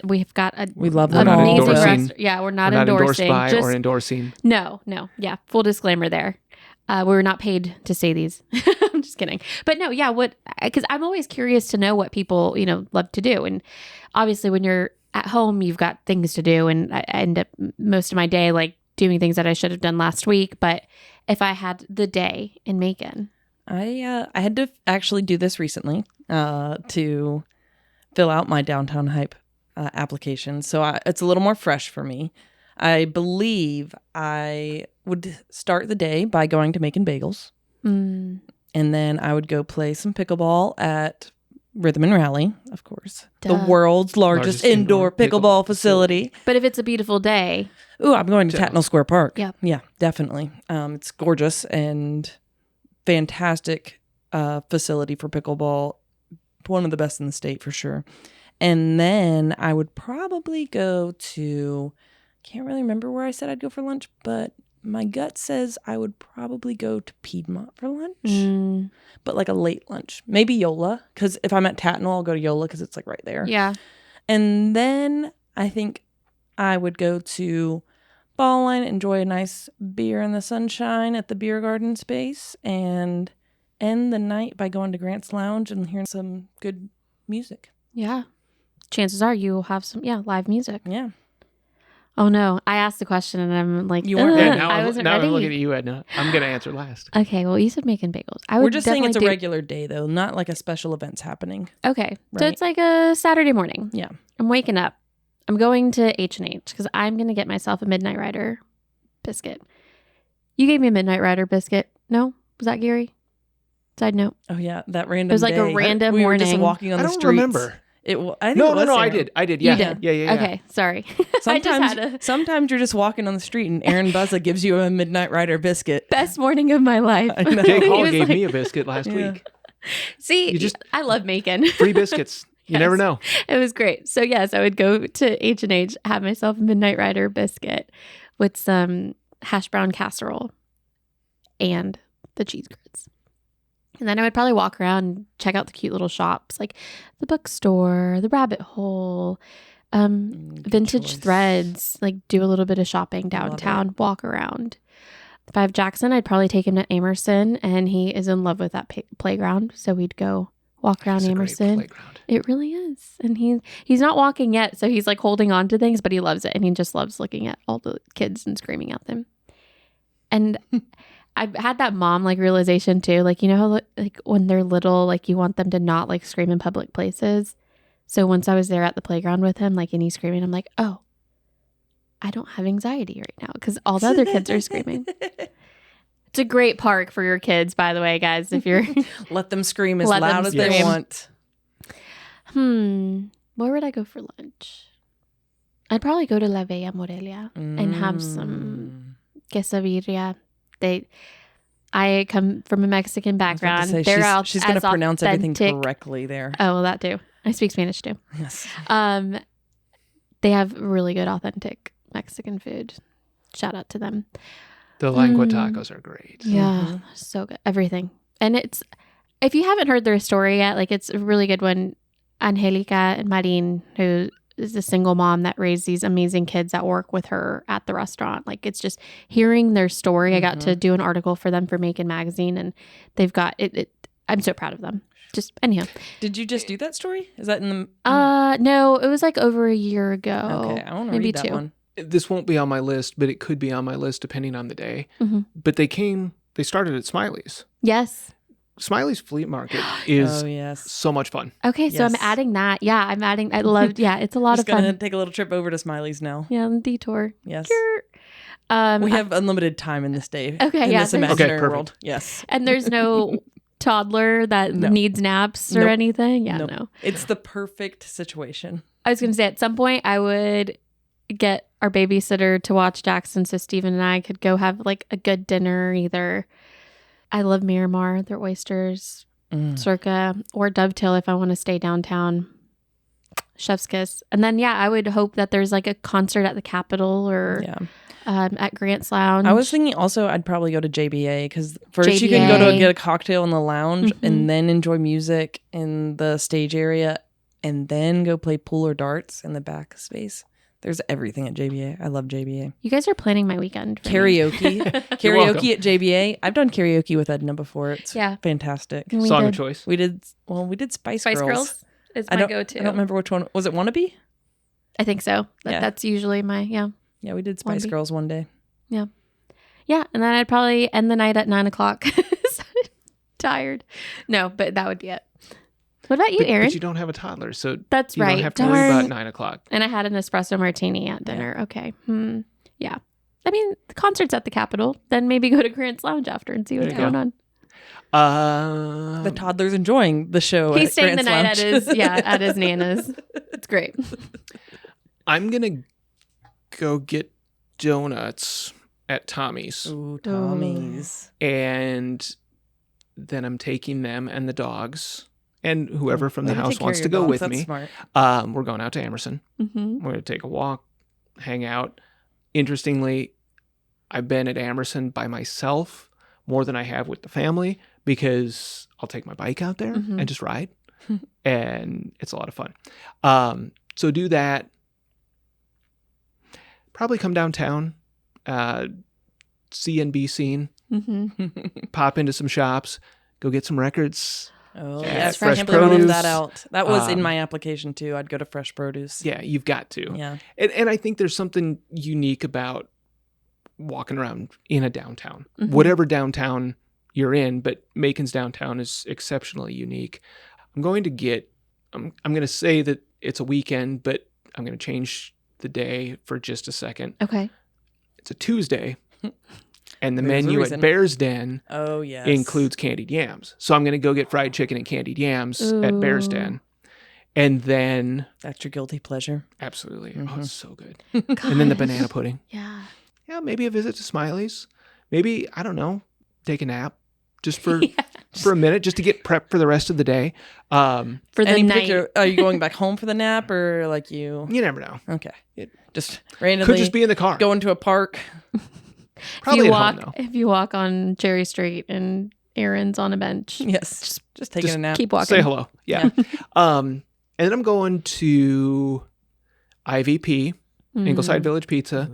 We've got we love them all. Amazing restaurant. Yeah, we're not endorsing. Endorsed by or endorsing. No. Yeah, full disclaimer there. We were not paid to say these. I'm just kidding. But no, yeah. Because I'm always curious to know what people love to do, and obviously when you're at home, you've got things to do, and I end up most of my day doing things that I should have done last week. But if I had the day in Macon, I had to actually do this recently to fill out my downtown hype application. So it's a little more fresh for me. I believe I would start the day by going to Macon Bagels And then I would go play some pickleball at Rhythm and Rally, of course. Duh. The world's largest indoor pickleball facility. But if it's a beautiful day. Ooh, I'm going to Tatnall Square Park. Yep. Yeah, definitely. It's gorgeous and fantastic facility for pickleball. One of the best in the state for sure. And then I would probably go to, can't really remember where I said I'd go for lunch, but my gut says I would probably go to Piedmont for lunch, but like a late lunch. Maybe Yola, because if I'm at Tatnall, I'll go to Yola because it's like right there. Yeah. And then I think I would go to Ball Line, enjoy a nice beer in the sunshine at the beer garden space, and end the night by going to Grant's Lounge and hearing some good music. Yeah. Chances are you will have some, live music. Yeah. Oh no, I asked the question and I'm like, you weren't Yeah, I wasn't now ready. I'm looking at you, Edna. I'm going to answer last. Okay, well, you said Macon bagels. We're just saying it's a regular day though, not like a special event's happening. Okay, Right. so it's like a Saturday morning. Yeah. I'm waking up. I'm going to H&H because I'm going to get myself a Midnight Rider biscuit. You gave me a Midnight Rider biscuit. No? Was that Gary? Side note. Oh yeah, that random. It was like day. a random we morning. were just walking on I the don't streets. remember. I think No, it was I Aaron. did. I did. Yeah. You did? Yeah. Okay, sorry. I just had Sometimes you're just walking on the street and Aaron Buzza gives you a Midnight Rider biscuit. best morning of my life. I know. Jake He Hall was gave like- me a biscuit last Yeah. week. See, I love Macon. Free biscuits. You Yes. never know. It was great. So yes, I would go to H&H, have myself a Midnight Rider biscuit with some hash brown casserole and the cheese grits. And then I would probably walk around and check out the cute little shops like the bookstore, the rabbit hole, Good vintage choice. threads, like do a little bit of shopping downtown, walk around. If I have Jackson, I'd probably take him to Amerson, and he is in love with that playground. So we'd go walk around It's a great Amerson. playground. It really is. And he's not walking yet, so he's like holding on to things, but he loves it. And he just loves looking at all the kids and screaming at them. And I've had that mom like realization too. Like, you know how like when they're little, like you want them to not like scream in public places. So once I was there at the playground with him, like, and he's screaming, I'm like, oh, I don't have anxiety right now because all the other kids are screaming. It's a great park for your kids, by the way, guys. If you're Let them scream as Let them loud as they scream. want. Where would I go for lunch? I'd probably go to La Bella Morelia and have some quesadilla. I come from a Mexican background. She's going to pronounce everything correctly there. Oh, well, that too. I speak Spanish too. Yes. They have really good, authentic Mexican food. Shout out to them. The lengua tacos are great. Yeah, so good. Everything. And it's, if you haven't heard their story yet, like it's really good when Angelica and Marin, who is a single mom that raised these amazing kids that work with her at the restaurant. Like it's just hearing their story. I got to do an article for them for Macon Magazine, and they've got it. I'm so proud of them. Just anyhow. Did you just do that story? Is that in the? No, it was like over a year ago. Okay, I want to maybe read that 2. one. This won't be on my list, but it could be on my list depending on the day. Mm-hmm. But they started at Smiley's. Yes. Smiley's Flea Market is so much fun. Okay, so I'm Yes. adding that. Yeah, I'm adding. I loved. Yeah, it's a lot Just of fun. gonna take a little trip over to Smiley's now. Yeah, detour. Yes. We We have unlimited time in this day. Okay, in yeah, this there's- imaginary Okay, world. Yes. and there's no toddler that No. needs naps or Nope. anything. Yeah, Nope. no. It's the perfect situation. I was gonna say at some point I would get our babysitter to watch Jackson, so Steven and I could go have like a good dinner. Either I love Miramar, their oysters, Circa, or Dovetail if I want to stay downtown. Chef's kiss, and then I would hope that there's like a concert at the Capitol or at Grant's Lounge. I was thinking also I'd probably go to JBA because first you can go to get a cocktail in the lounge and then enjoy music in the stage area and then go play pool or darts in the back space. There's everything at JBA. I love JBA. You guys are planning my weekend. For me. Karaoke. Karaoke at JBA. I've done karaoke with Edna before. It's fantastic. We Song did. of choice. We did Spice Girls. Is I my don't go-to. I don't remember which one. Was it Wannabe? I think so. Yeah. That's usually my Yeah, we did Spice Wannabe. Girls one day. Yeah, and then I'd probably end the night at 9:00. Tired. No, but that would be it. What about you, Aaron? But you don't have a toddler, so That's you right. don't have to worry about 9:00. And I had an espresso martini at dinner. Okay. Yeah. I mean, the concert's at the Capitol. Then maybe go to Grant's Lounge after and see what's There you going go. on. The toddler's enjoying the show. He's staying Grant's the night Lounge. at his Nana's. It's great. I'm going to go get donuts at Tommy's. Ooh, Tommy's. And then I'm taking them and the dogs and whoever from the Way to house take care wants of to your go dogs. with me. That's smart. We're going out to Emerson. Mm-hmm. We're going to take a walk, hang out. Interestingly, I've been at Emerson by myself more than I have with the family because I'll take my bike out there and just ride. And it's a lot of fun. So do that. Probably come downtown, see and be seen, pop into some shops, go get some records. Oh, Yeah, yes. fresh I can't believe I left produce. that out. That was in my application too. I'd go to fresh produce. Yeah, you've got to. Yeah. And I think there's something unique about walking around in a downtown, whatever downtown you're in, but Macon's downtown is exceptionally unique. I'm going to say that it's a weekend, but I'm going to change the day for just a second. Okay. It's a Tuesday, and the There's a menu reason. at Bear's Den Oh, yes. includes candied yams. So I'm going to go get fried chicken and candied yams at Bear's Ooh. Den. And then, That's your guilty pleasure. absolutely, oh, it's so good. And then the banana pudding. Yeah. Yeah, maybe a visit to Smiley's. Maybe, I don't know, take a nap just for a minute, just to get prepped for the rest of the day. For the Any night. particular, are you going back home for the nap or like you? You never know. Okay. It Just randomly could just be in the car. going to a park. Probably if you at walk, home, though. if you walk on Cherry Street and Aaron's on a bench, Yes. Just taking just a nap. keep walking. Say hello. Yeah. And then I'm going to IVP, Ingleside Village Pizza.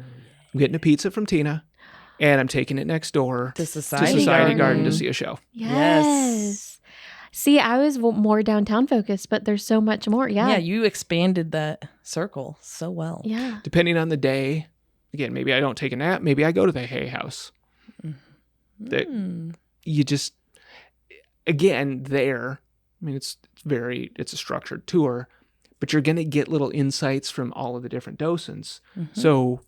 I'm getting a pizza from Tina, and I'm taking it next door To to Society, Society Garden. Garden to see a show. Yes. See, I was more downtown focused, but there's so much more. Yeah. Yeah, you expanded that circle so well. Yeah. Depending on the day, again, maybe I don't take a nap. Maybe I go to the Hay House. That you just, again, there. I mean, it's a structured tour, but you're going to get little insights from all of the different docents. So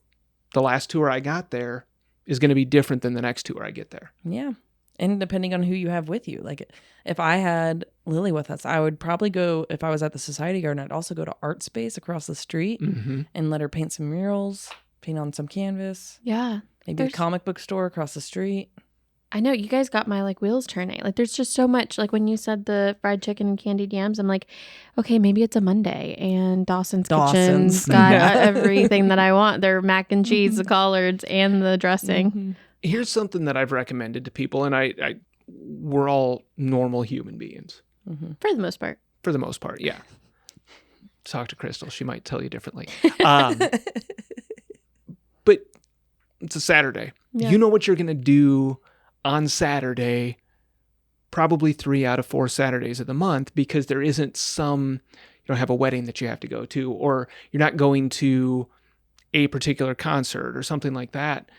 the last tour I got there is going to be different than the next tour I get there. Yeah. And depending on who you have with you. Like if I had Lily with us, I would probably go, if I was at the Society Garden, I'd also go to Art Space across the street and let her paint some murals, paint on some canvas. Yeah. Maybe a comic book store across the street. I know you guys got my wheels turning. There's just so much. When you said the fried chicken and candied yams, I'm like, okay, maybe it's a Monday and Dawson's Kitchen's got everything that I want. Their mac and cheese, the collards, and the dressing. Here's something that I've recommended to people, and we're all normal human beings. For the most part. For the most part, yeah. Talk to Crystal. She might tell you differently. But it's a Saturday. Yeah. You know what you're going to do on Saturday, probably 3 out of 4 Saturdays of the month, because there isn't you don't have a wedding that you have to go to, or you're not going to a particular concert or something like that.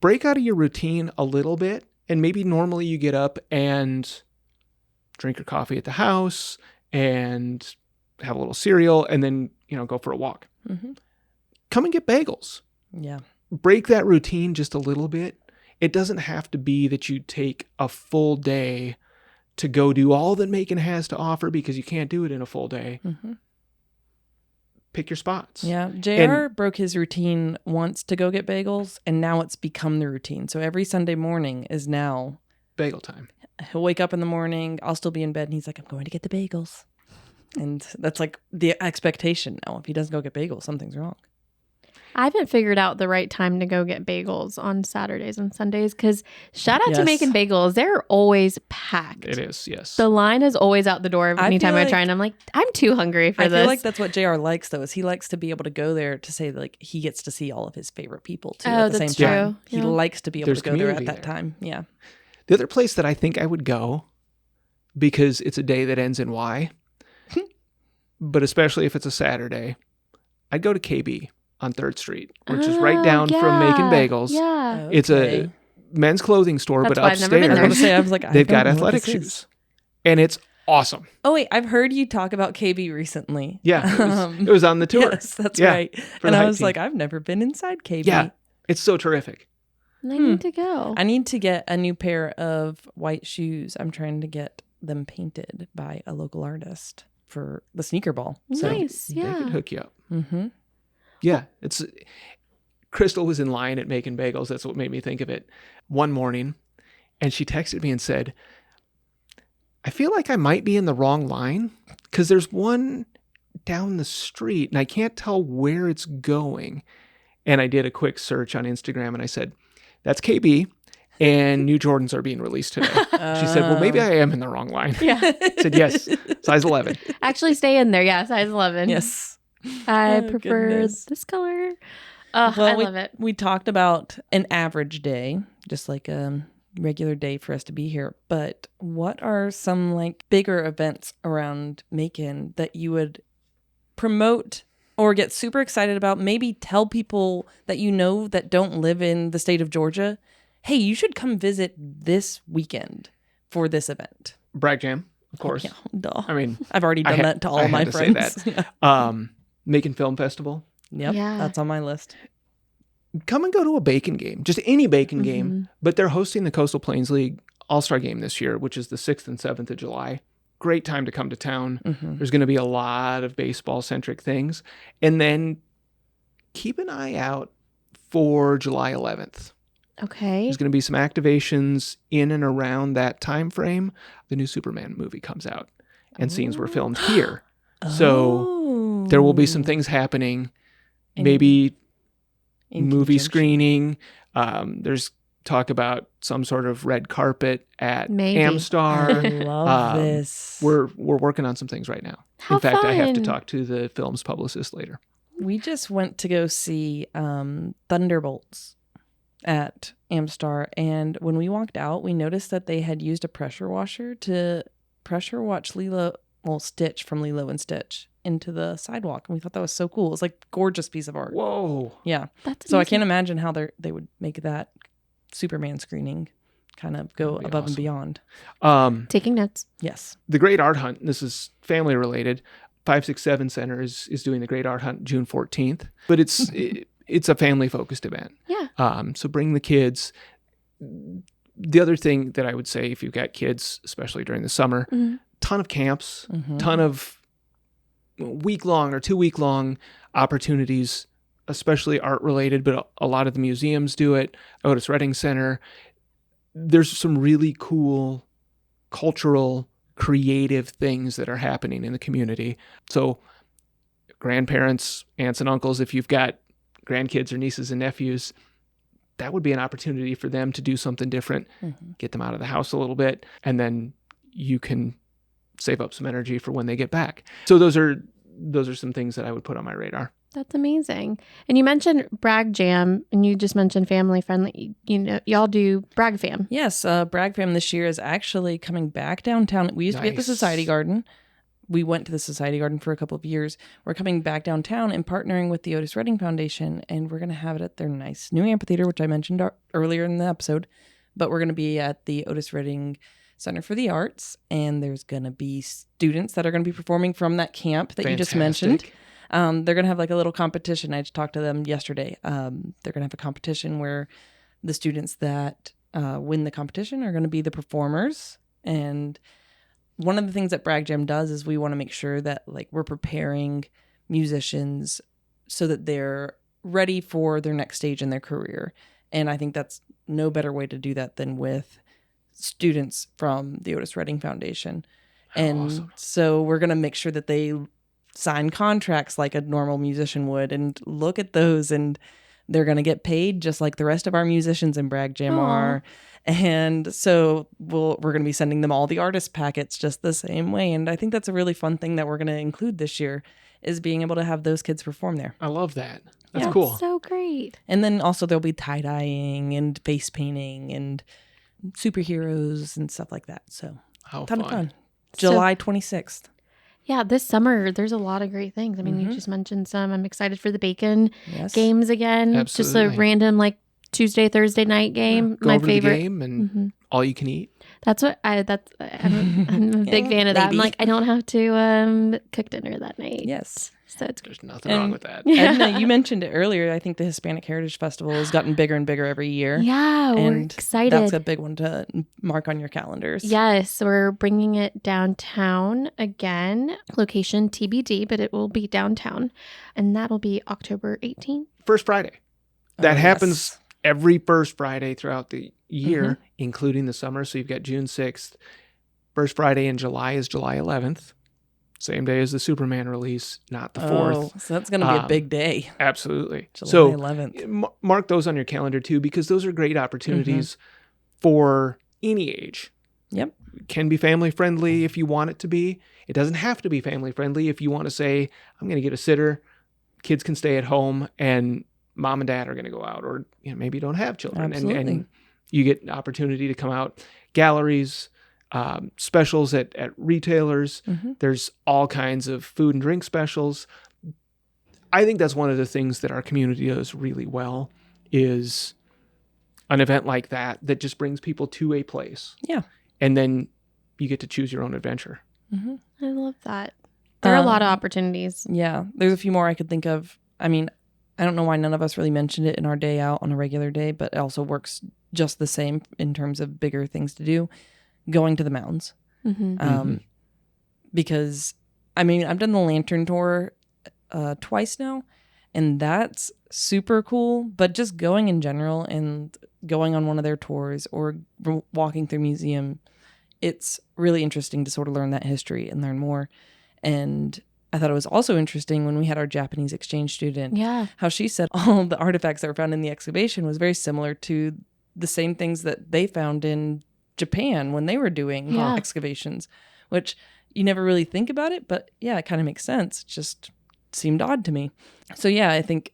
Break out of your routine a little bit, and maybe normally you get up and drink your coffee at the house and have a little cereal and then, go for a walk. Come and get bagels. Yeah. Break that routine just a little bit. It doesn't have to be that you take a full day to go do all that Macon has to offer, because you can't do it in a full day. Pick your spots. Yeah. JR broke his routine once to go get bagels, and now it's become the routine. So every Sunday morning is now Bagel time. He'll wake up in the morning. I'll still be in bed, and he's like, I'm going to get the bagels. And that's the expectation now. If he doesn't go get bagels, something's wrong. I haven't figured out the right time to go get bagels on Saturdays and Sundays, because shout out to Macon Bagels. They're always packed. It is, yes. The line is always out the door anytime I try, and I'm like, I'm too hungry for this. I feel like that's what JR likes, though, is he likes to be able to go there to say, he gets to see all of his favorite people, too, at the same time. True. He likes to be able to go there at that there. time. Yeah. The other place that I think I would go, because it's a day that ends in Y, but especially if it's a Saturday, I'd go to KB on 3rd Street, which is right down from Macon Bagels. Yeah. It's a men's clothing store, That's but why I've never been upstairs there. I was like, they've got athletic shoes. And it's awesome. Oh, wait, I've heard you talk about KB recently. Yeah, it was on the tour. Yes, that's right. for And the I hype was team. like, I've never been inside KB. Yeah, it's so terrific. I need to go. I need to get a new pair of white shoes. I'm trying to get them painted by a local artist for the sneaker ball. So Nice. Yeah. They could hook you up. Mm-hmm. Yeah. Crystal was in line at Macon Bagels. That's what made me think of it one morning. And she texted me and said, I feel like I might be in the wrong line because there's one down the street and I can't tell where it's going. And I did a quick search on Instagram and I said, that's KB and new Jordans are being released today. She said, well, maybe I am in the wrong line. Yeah. I said, yes, size 11. Actually, stay in there. Yeah, size 11. Yes. I prefer goodness. this color. Well, I love it. We talked about an average day, just like a regular day for us to be here. But what are some like bigger events around Macon that you would promote or get super excited about? Maybe tell people that you know that don't live in the state of Georgia, hey, you should come visit this weekend for this event. Bragg Jam, of course. Yeah, duh. I mean, I've already done that to all my friends. Say that. Macon Film Festival. Yep, Yeah. that's on my list. Come and go to a Bacon game, just any Bacon game. But they're hosting the Coastal Plains League All-Star Game this year, which is the 6th and 7th of July. Great time to come to town. There's going to be a lot of baseball-centric things. And then keep an eye out for July 11th. Okay. There's going to be some activations in and around that time frame. The new Superman movie comes out, and scenes were filmed here. So there will be some things happening. Maybe movie screening. There's talk about some sort of red carpet at Amstar. I love this. We're working on some things right now. How In fact, fun. I have to talk to the film's publicist later. We just went to go see Thunderbolts at Amstar, and when we walked out, we noticed that they had used a pressure washer to pressure wash Stitch from Lilo and Stitch into the sidewalk, and we thought that was so cool. It was like a gorgeous piece of art. Whoa. Yeah. That's So I amazing. can't imagine how they would make that Superman screening kind of go above and beyond. Taking notes. Yes. The Great Art Hunt, this is family related. 567 Center is doing the Great Art Hunt June 14th, but it's a family focused event. Yeah. So bring the kids. The other thing that I would say, if you've got kids, especially during the summer, ton of camps, ton of week-long or 2-week-long opportunities, especially art-related, but a lot of the museums do it. Otis Redding Center. There's some really cool cultural, creative things that are happening in the community. So grandparents, aunts and uncles, if you've got grandkids or nieces and nephews, that would be an opportunity for them to do something different, get them out of the house a little bit, and then you can save up some energy for when they get back. So those are some things that I would put on my radar. That's amazing. And you mentioned Bragg Jam, and you just mentioned family friendly. You know, y'all do Bragg Fam. Yes, Bragg Fam this year is actually coming back downtown. We used to be at the Society Garden. We went to the Society Garden for a couple of years. We're coming back downtown and partnering with the Otis Redding Foundation, and we're going to have it at their nice new amphitheater, which I mentioned earlier in the episode. But we're going to be at the Otis Redding Center for the Arts, and there's going to be students that are going to be performing from that camp that you just mentioned. They're going to have like a little competition. I just talked to them yesterday. They're going to have a competition where the students that win the competition are going to be the performers. And one of the things that Bragg Jam does is we want to make sure that like we're preparing musicians so that they're ready for their next stage in their career. And I think that's no better way to do that than with students from the Otis Redding Foundation. And awesome. So we're going to make sure that they sign contracts like a normal musician would and look at those, and they're going to get paid just like the rest of our musicians in Bragg Jam are. And so we're going to be sending them all the artist packets just the same way. And I think that's a really fun thing that we're going to include this year is being able to have those kids perform there. I love that. That's cool. So great. And then also there'll be tie-dyeing and face painting and superheroes and stuff like that. So ton of fun. July 26th. Yeah, this summer, there's a lot of great things. I mean, you just mentioned some. I'm excited for the Bacon games again. Absolutely. Just a random, like, Tuesday, Thursday night game. Go my over favorite to the game and all you can eat. I'm a big fan of that. I'm like, I don't have to cook dinner that night. Yes. So There's nothing wrong with that. Edna, you mentioned it earlier. I think the Hispanic Heritage Festival has gotten bigger and bigger every year. Yeah, we're excited. That's a big one to mark on your calendars. Yes, we're bringing it downtown again. Location TBD, but it will be downtown. And that'll be October 18th. First Friday. That happens every first Friday throughout the year, including the summer. So you've got June 6th. First Friday in July is July 11th. Same day as the Superman release, not the 4th. So that's going to be a big day. Absolutely. July 11th. Mark those on your calendar too, because those are great opportunities for any age. Yep. It can be family friendly if you want it to be. It doesn't have to be family friendly if you want to say, I'm going to get a sitter. Kids can stay at home and mom and dad are going to go out, or maybe you don't have children. And you get an opportunity to come out. Galleries, specials at retailers. There's all kinds of food and drink specials. I think that's one of the things that our community does really well, is an event like that just brings people to a place. Yeah. And then you get to choose your own adventure. I love that. There are a lot of opportunities. Yeah. There's a few more I could think of. I mean, I don't know why none of us really mentioned it in our day out on a regular day, but it also works just the same in terms of bigger things to do. Going to the mountains. Because, I mean, I've done the lantern tour twice now, and that's super cool. But just going in general and going on one of their tours or walking through museum, it's really interesting to sort of learn that history and learn more. And I thought it was also interesting when we had our Japanese exchange student, how she said all the artifacts that were found in the excavation was very similar to the same things that they found in Japan when they were doing excavations, which you never really think about it, but yeah, it kind of makes sense. It just seemed odd to me. So yeah, I think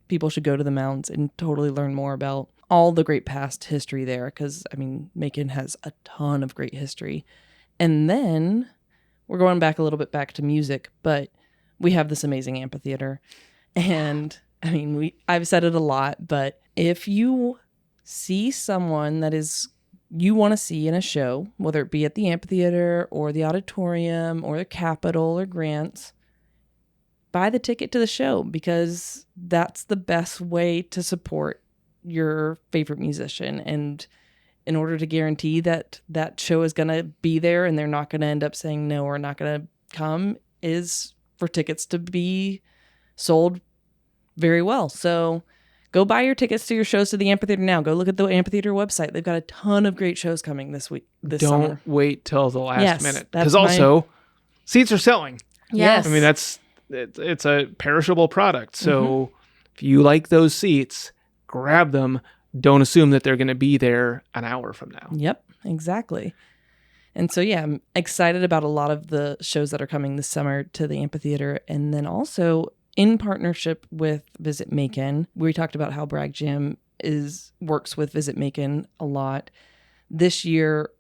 people should go to the mountains and totally learn more about all the great past history there, because I mean, Macon has a ton of great history. And then we're going back a little bit back to music, but we have this amazing amphitheater. And I mean, I've said it a lot, but if you see someone that is you want to see in a show, whether it be at the amphitheater or the auditorium or the Capitol or Grants, buy the ticket to the show, because that's the best way to support your favorite musician. And in order to guarantee that that show is going to be there and they're not going to end up saying no or not going to come, is for tickets to be sold very well. So go buy your tickets to your shows to the amphitheater now. Go look at the amphitheater website. They've got a ton of great shows coming this summer. Don't wait till the last minute. Because also, seats are selling. Yes. I mean, it's a perishable product. So if you like those seats, grab them. Don't assume that they're going to be there an hour from now. Yep, exactly. And so, yeah, I'm excited about a lot of the shows that are coming this summer to the amphitheater. And then also, in partnership with Visit Macon, we talked about how Bragg Jam works with Visit Macon a lot. This year,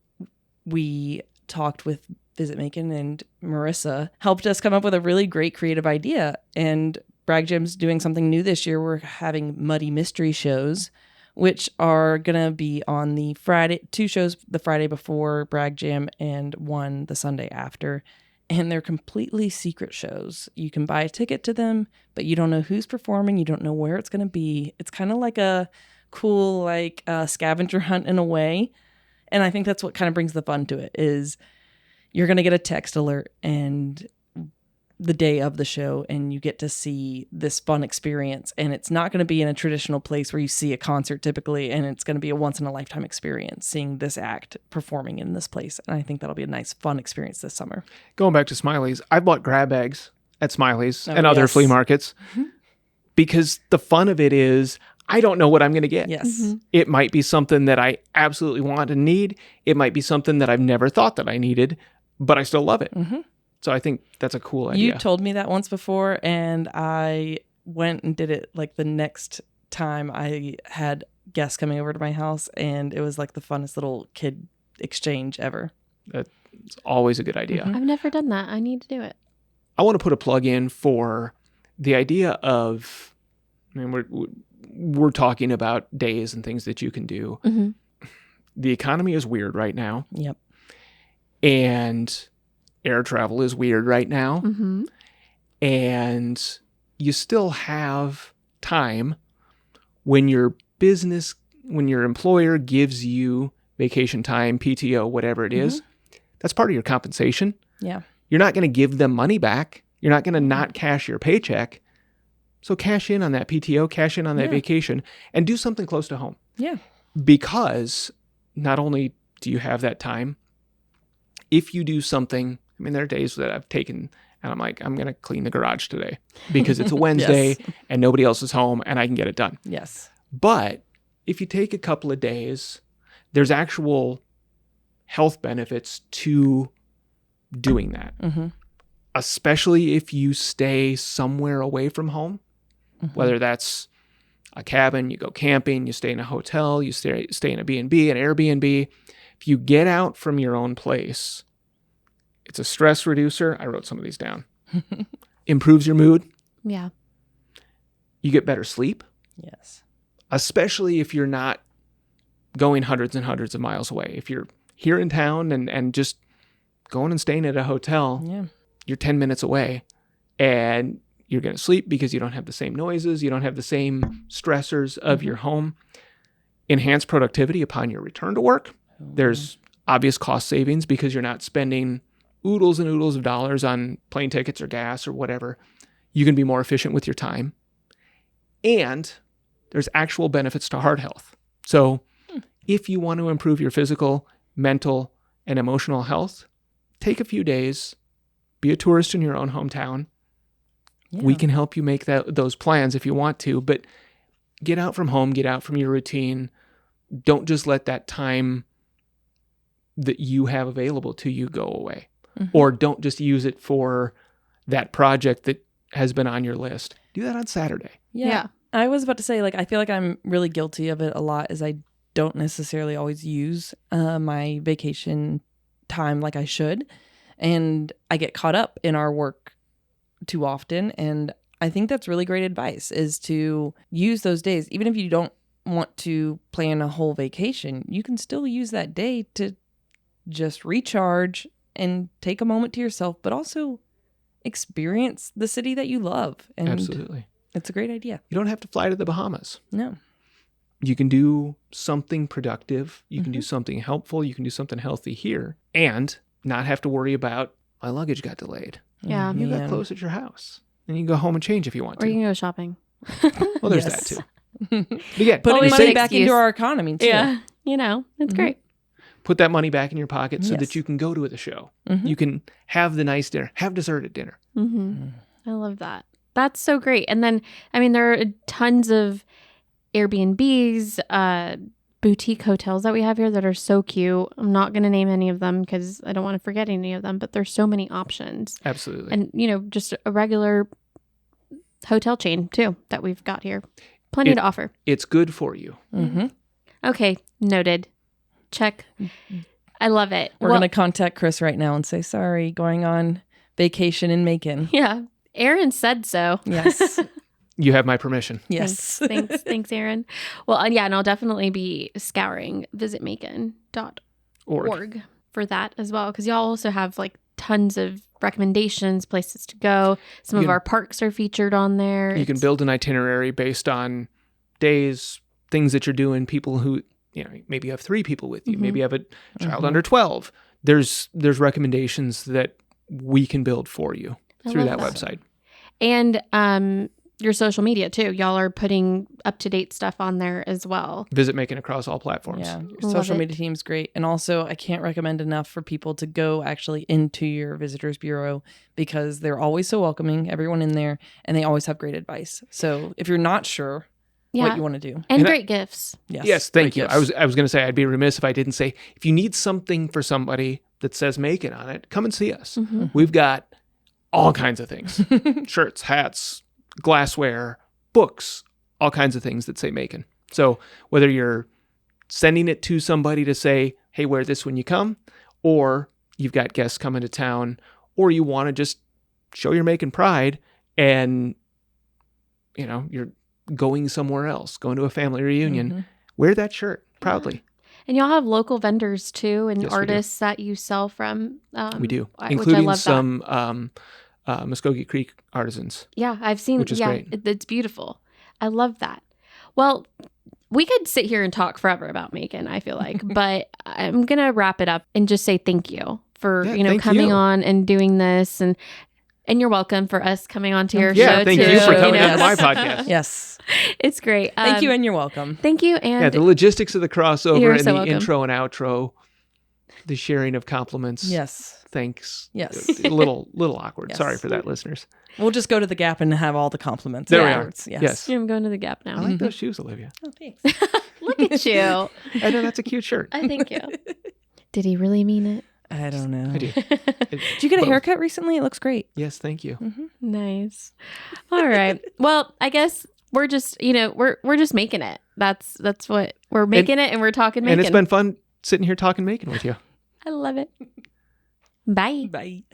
we talked with Visit Macon, and Marissa helped us come up with a really great creative idea. And Bragg Jam's doing something new this year. We're having Muddy Mystery shows, which are going to be on the Friday, 2 shows the Friday before Bragg Jam and 1 the Sunday after. And they're completely secret shows. You can buy a ticket to them, but you don't know who's performing. You don't know where it's going to be. It's kind of like a cool, scavenger hunt in a way. And I think that's what kind of brings the fun to it, is you're going to get a text alert and the day of the show, and you get to see this fun experience. And it's not going to be in a traditional place where you see a concert typically, and it's going to be a once in a lifetime experience seeing this act performing in this place. And I think that'll be a nice fun experience this summer. Going back to Smiley's, I bought grab bags at Smiley's and other flea markets because the fun of it is I don't know what I'm going to get. Yes. It might be something that I absolutely want and need. It might be something that I've never thought that I needed, but I still love it. So I think that's a cool idea. You told me that once before, and I went and did it the next time I had guests coming over to my house, and it was like the funnest little kid exchange ever. It's always a good idea. I've never done that. I need to do it. I want to put a plug in for the idea of I mean, we're talking about days and things that you can do. Mm-hmm. The economy is weird right now. Yep. And air travel is weird right now. Mm-hmm. And you still have time when your employer gives you vacation time, PTO, whatever it is, that's part of your compensation. Yeah. You're not going to give them money back. You're not going to not cash your paycheck. So cash in on that PTO, cash in on that vacation, and do something close to home. Yeah. Because not only do you have that time, if you do something, I mean, there are days that I've taken and I'm like, I'm going to clean the garage today because it's a Wednesday and nobody else is home and I can get it done. Yes. But if you take a couple of days, there's actual health benefits to doing that. Mm-hmm. Especially if you stay somewhere away from home, whether that's a cabin, you go camping, you stay in a hotel, you stay in a B&B, an Airbnb. If you get out from your own place, it's a stress reducer. I wrote some of these down. Improves your mood. Yeah. You get better sleep. Yes. Especially if you're not going hundreds and hundreds of miles away. If you're here in town and just going and staying at a hotel, you're 10 minutes away and you're going to sleep because you don't have the same noises. You don't have the same stressors of your home. Enhance productivity upon your return to work. There's obvious cost savings because you're not spending oodles and oodles of dollars on plane tickets or gas or whatever. You can be more efficient with your time. And there's actual benefits to heart health. So if you want to improve your physical, mental, and emotional health, take a few days, be a tourist in your own hometown. Yeah. We can help you make those plans if you want to, but get out from home, get out from your routine. Don't just let that time that you have available to you go away. Or don't just use it for that project that has been on your list. Do that on Saturday. Yeah. I was about to say, I feel like I'm really guilty of it a lot, as I don't necessarily always use my vacation time like I should. And I get caught up in our work too often. And I think that's really great advice, is to use those days. Even if you don't want to plan a whole vacation, you can still use that day to just recharge and take a moment to yourself, but also experience the city that you love. And absolutely. It's a great idea. You don't have to fly to the Bahamas. No. You can do something productive. You can do something helpful. You can do something healthy here and not have to worry about my luggage got delayed. Yeah. You got clothes at your house and you can go home and change if you want to. Or you can go shopping. Well, there's that too. But again, putting money back into our economy too. Yeah. It's great. Put that money back in your pocket so that you can go to the show. You can have the nice dinner, have dessert at dinner. I love that. That's so great. And then, I mean, there are tons of Airbnbs, boutique hotels that we have here that are so cute. I'm not going to name any of them because I don't want to forget any of them, but there's so many options. Absolutely. And, just a regular hotel chain too that we've got here. Plenty to offer. It's good for you. Okay. Noted. Check. I love it. We're going to contact Chris right now and say, sorry, going on vacation in Macon. Yeah. Aaron said so. Yes. You have my permission. Yes. Thanks, Aaron. Well, and I'll definitely be scouring visitmacon.org for that as well, because y'all also have tons of recommendations, places to go. Some of our parks are featured on there. You can build an itinerary based on days, things that you're doing, people who, maybe you have 3 people with you, maybe you have a child under 12. There's recommendations that we can build for you through that website. And your social media too. Y'all are putting up-to-date stuff on there as well. Visit Macon across all platforms. Yeah, your social media team's great. And also, I can't recommend enough for people to go actually into your visitors bureau, because they're always so welcoming, everyone in there, and they always have great advice. So if you're not sure what you want to do. And great gifts. Yes, thank you. Gifts. I was going to say, I'd be remiss if I didn't say, if you need something for somebody that says Macon on it, come and see us. We've got all kinds of things. Shirts, hats, glassware, books, all kinds of things that say Macon. So whether you're sending it to somebody to say, hey, wear this when you come, or you've got guests coming to town, or you want to just show your Macon pride and, you're going somewhere else, going to a family reunion, wear that shirt proudly. And y'all have local vendors too, and Yes, artists that you sell from. We do, which I including love some Muskogee Creek artisans. Yeah, I've seen. Which is great. It's beautiful. I love that. Well, we could sit here and talk forever about Macon, I feel like, but I'm gonna wrap it up and just say thank you for coming on and doing this, and you're welcome for us coming on to your show. Yeah, thank you for coming on to my podcast. Yes, it's great. Thank you, and you're welcome. Thank you, and the logistics of the crossover and so the welcome. intro and outro, the sharing of compliments. Yes. Thanks. Yes. A little awkward. Yes. Sorry for that, listeners. We'll just go to the Gap and have all the compliments. There we afterwards. are. Yes. I'm going to the Gap now. I like those shoes, Olivia. Oh, thanks. Look at you. I know that's a cute shirt. I thank you. Did he really mean it? I don't know. I do. Did you get a haircut recently? It looks great. Yes, thank you. Nice. All right. Well, I guess we're just, we're just making it. That's what we're making it, and we're talking Macon. And it's been fun sitting here talking Macon with you. I love it. Bye. Bye.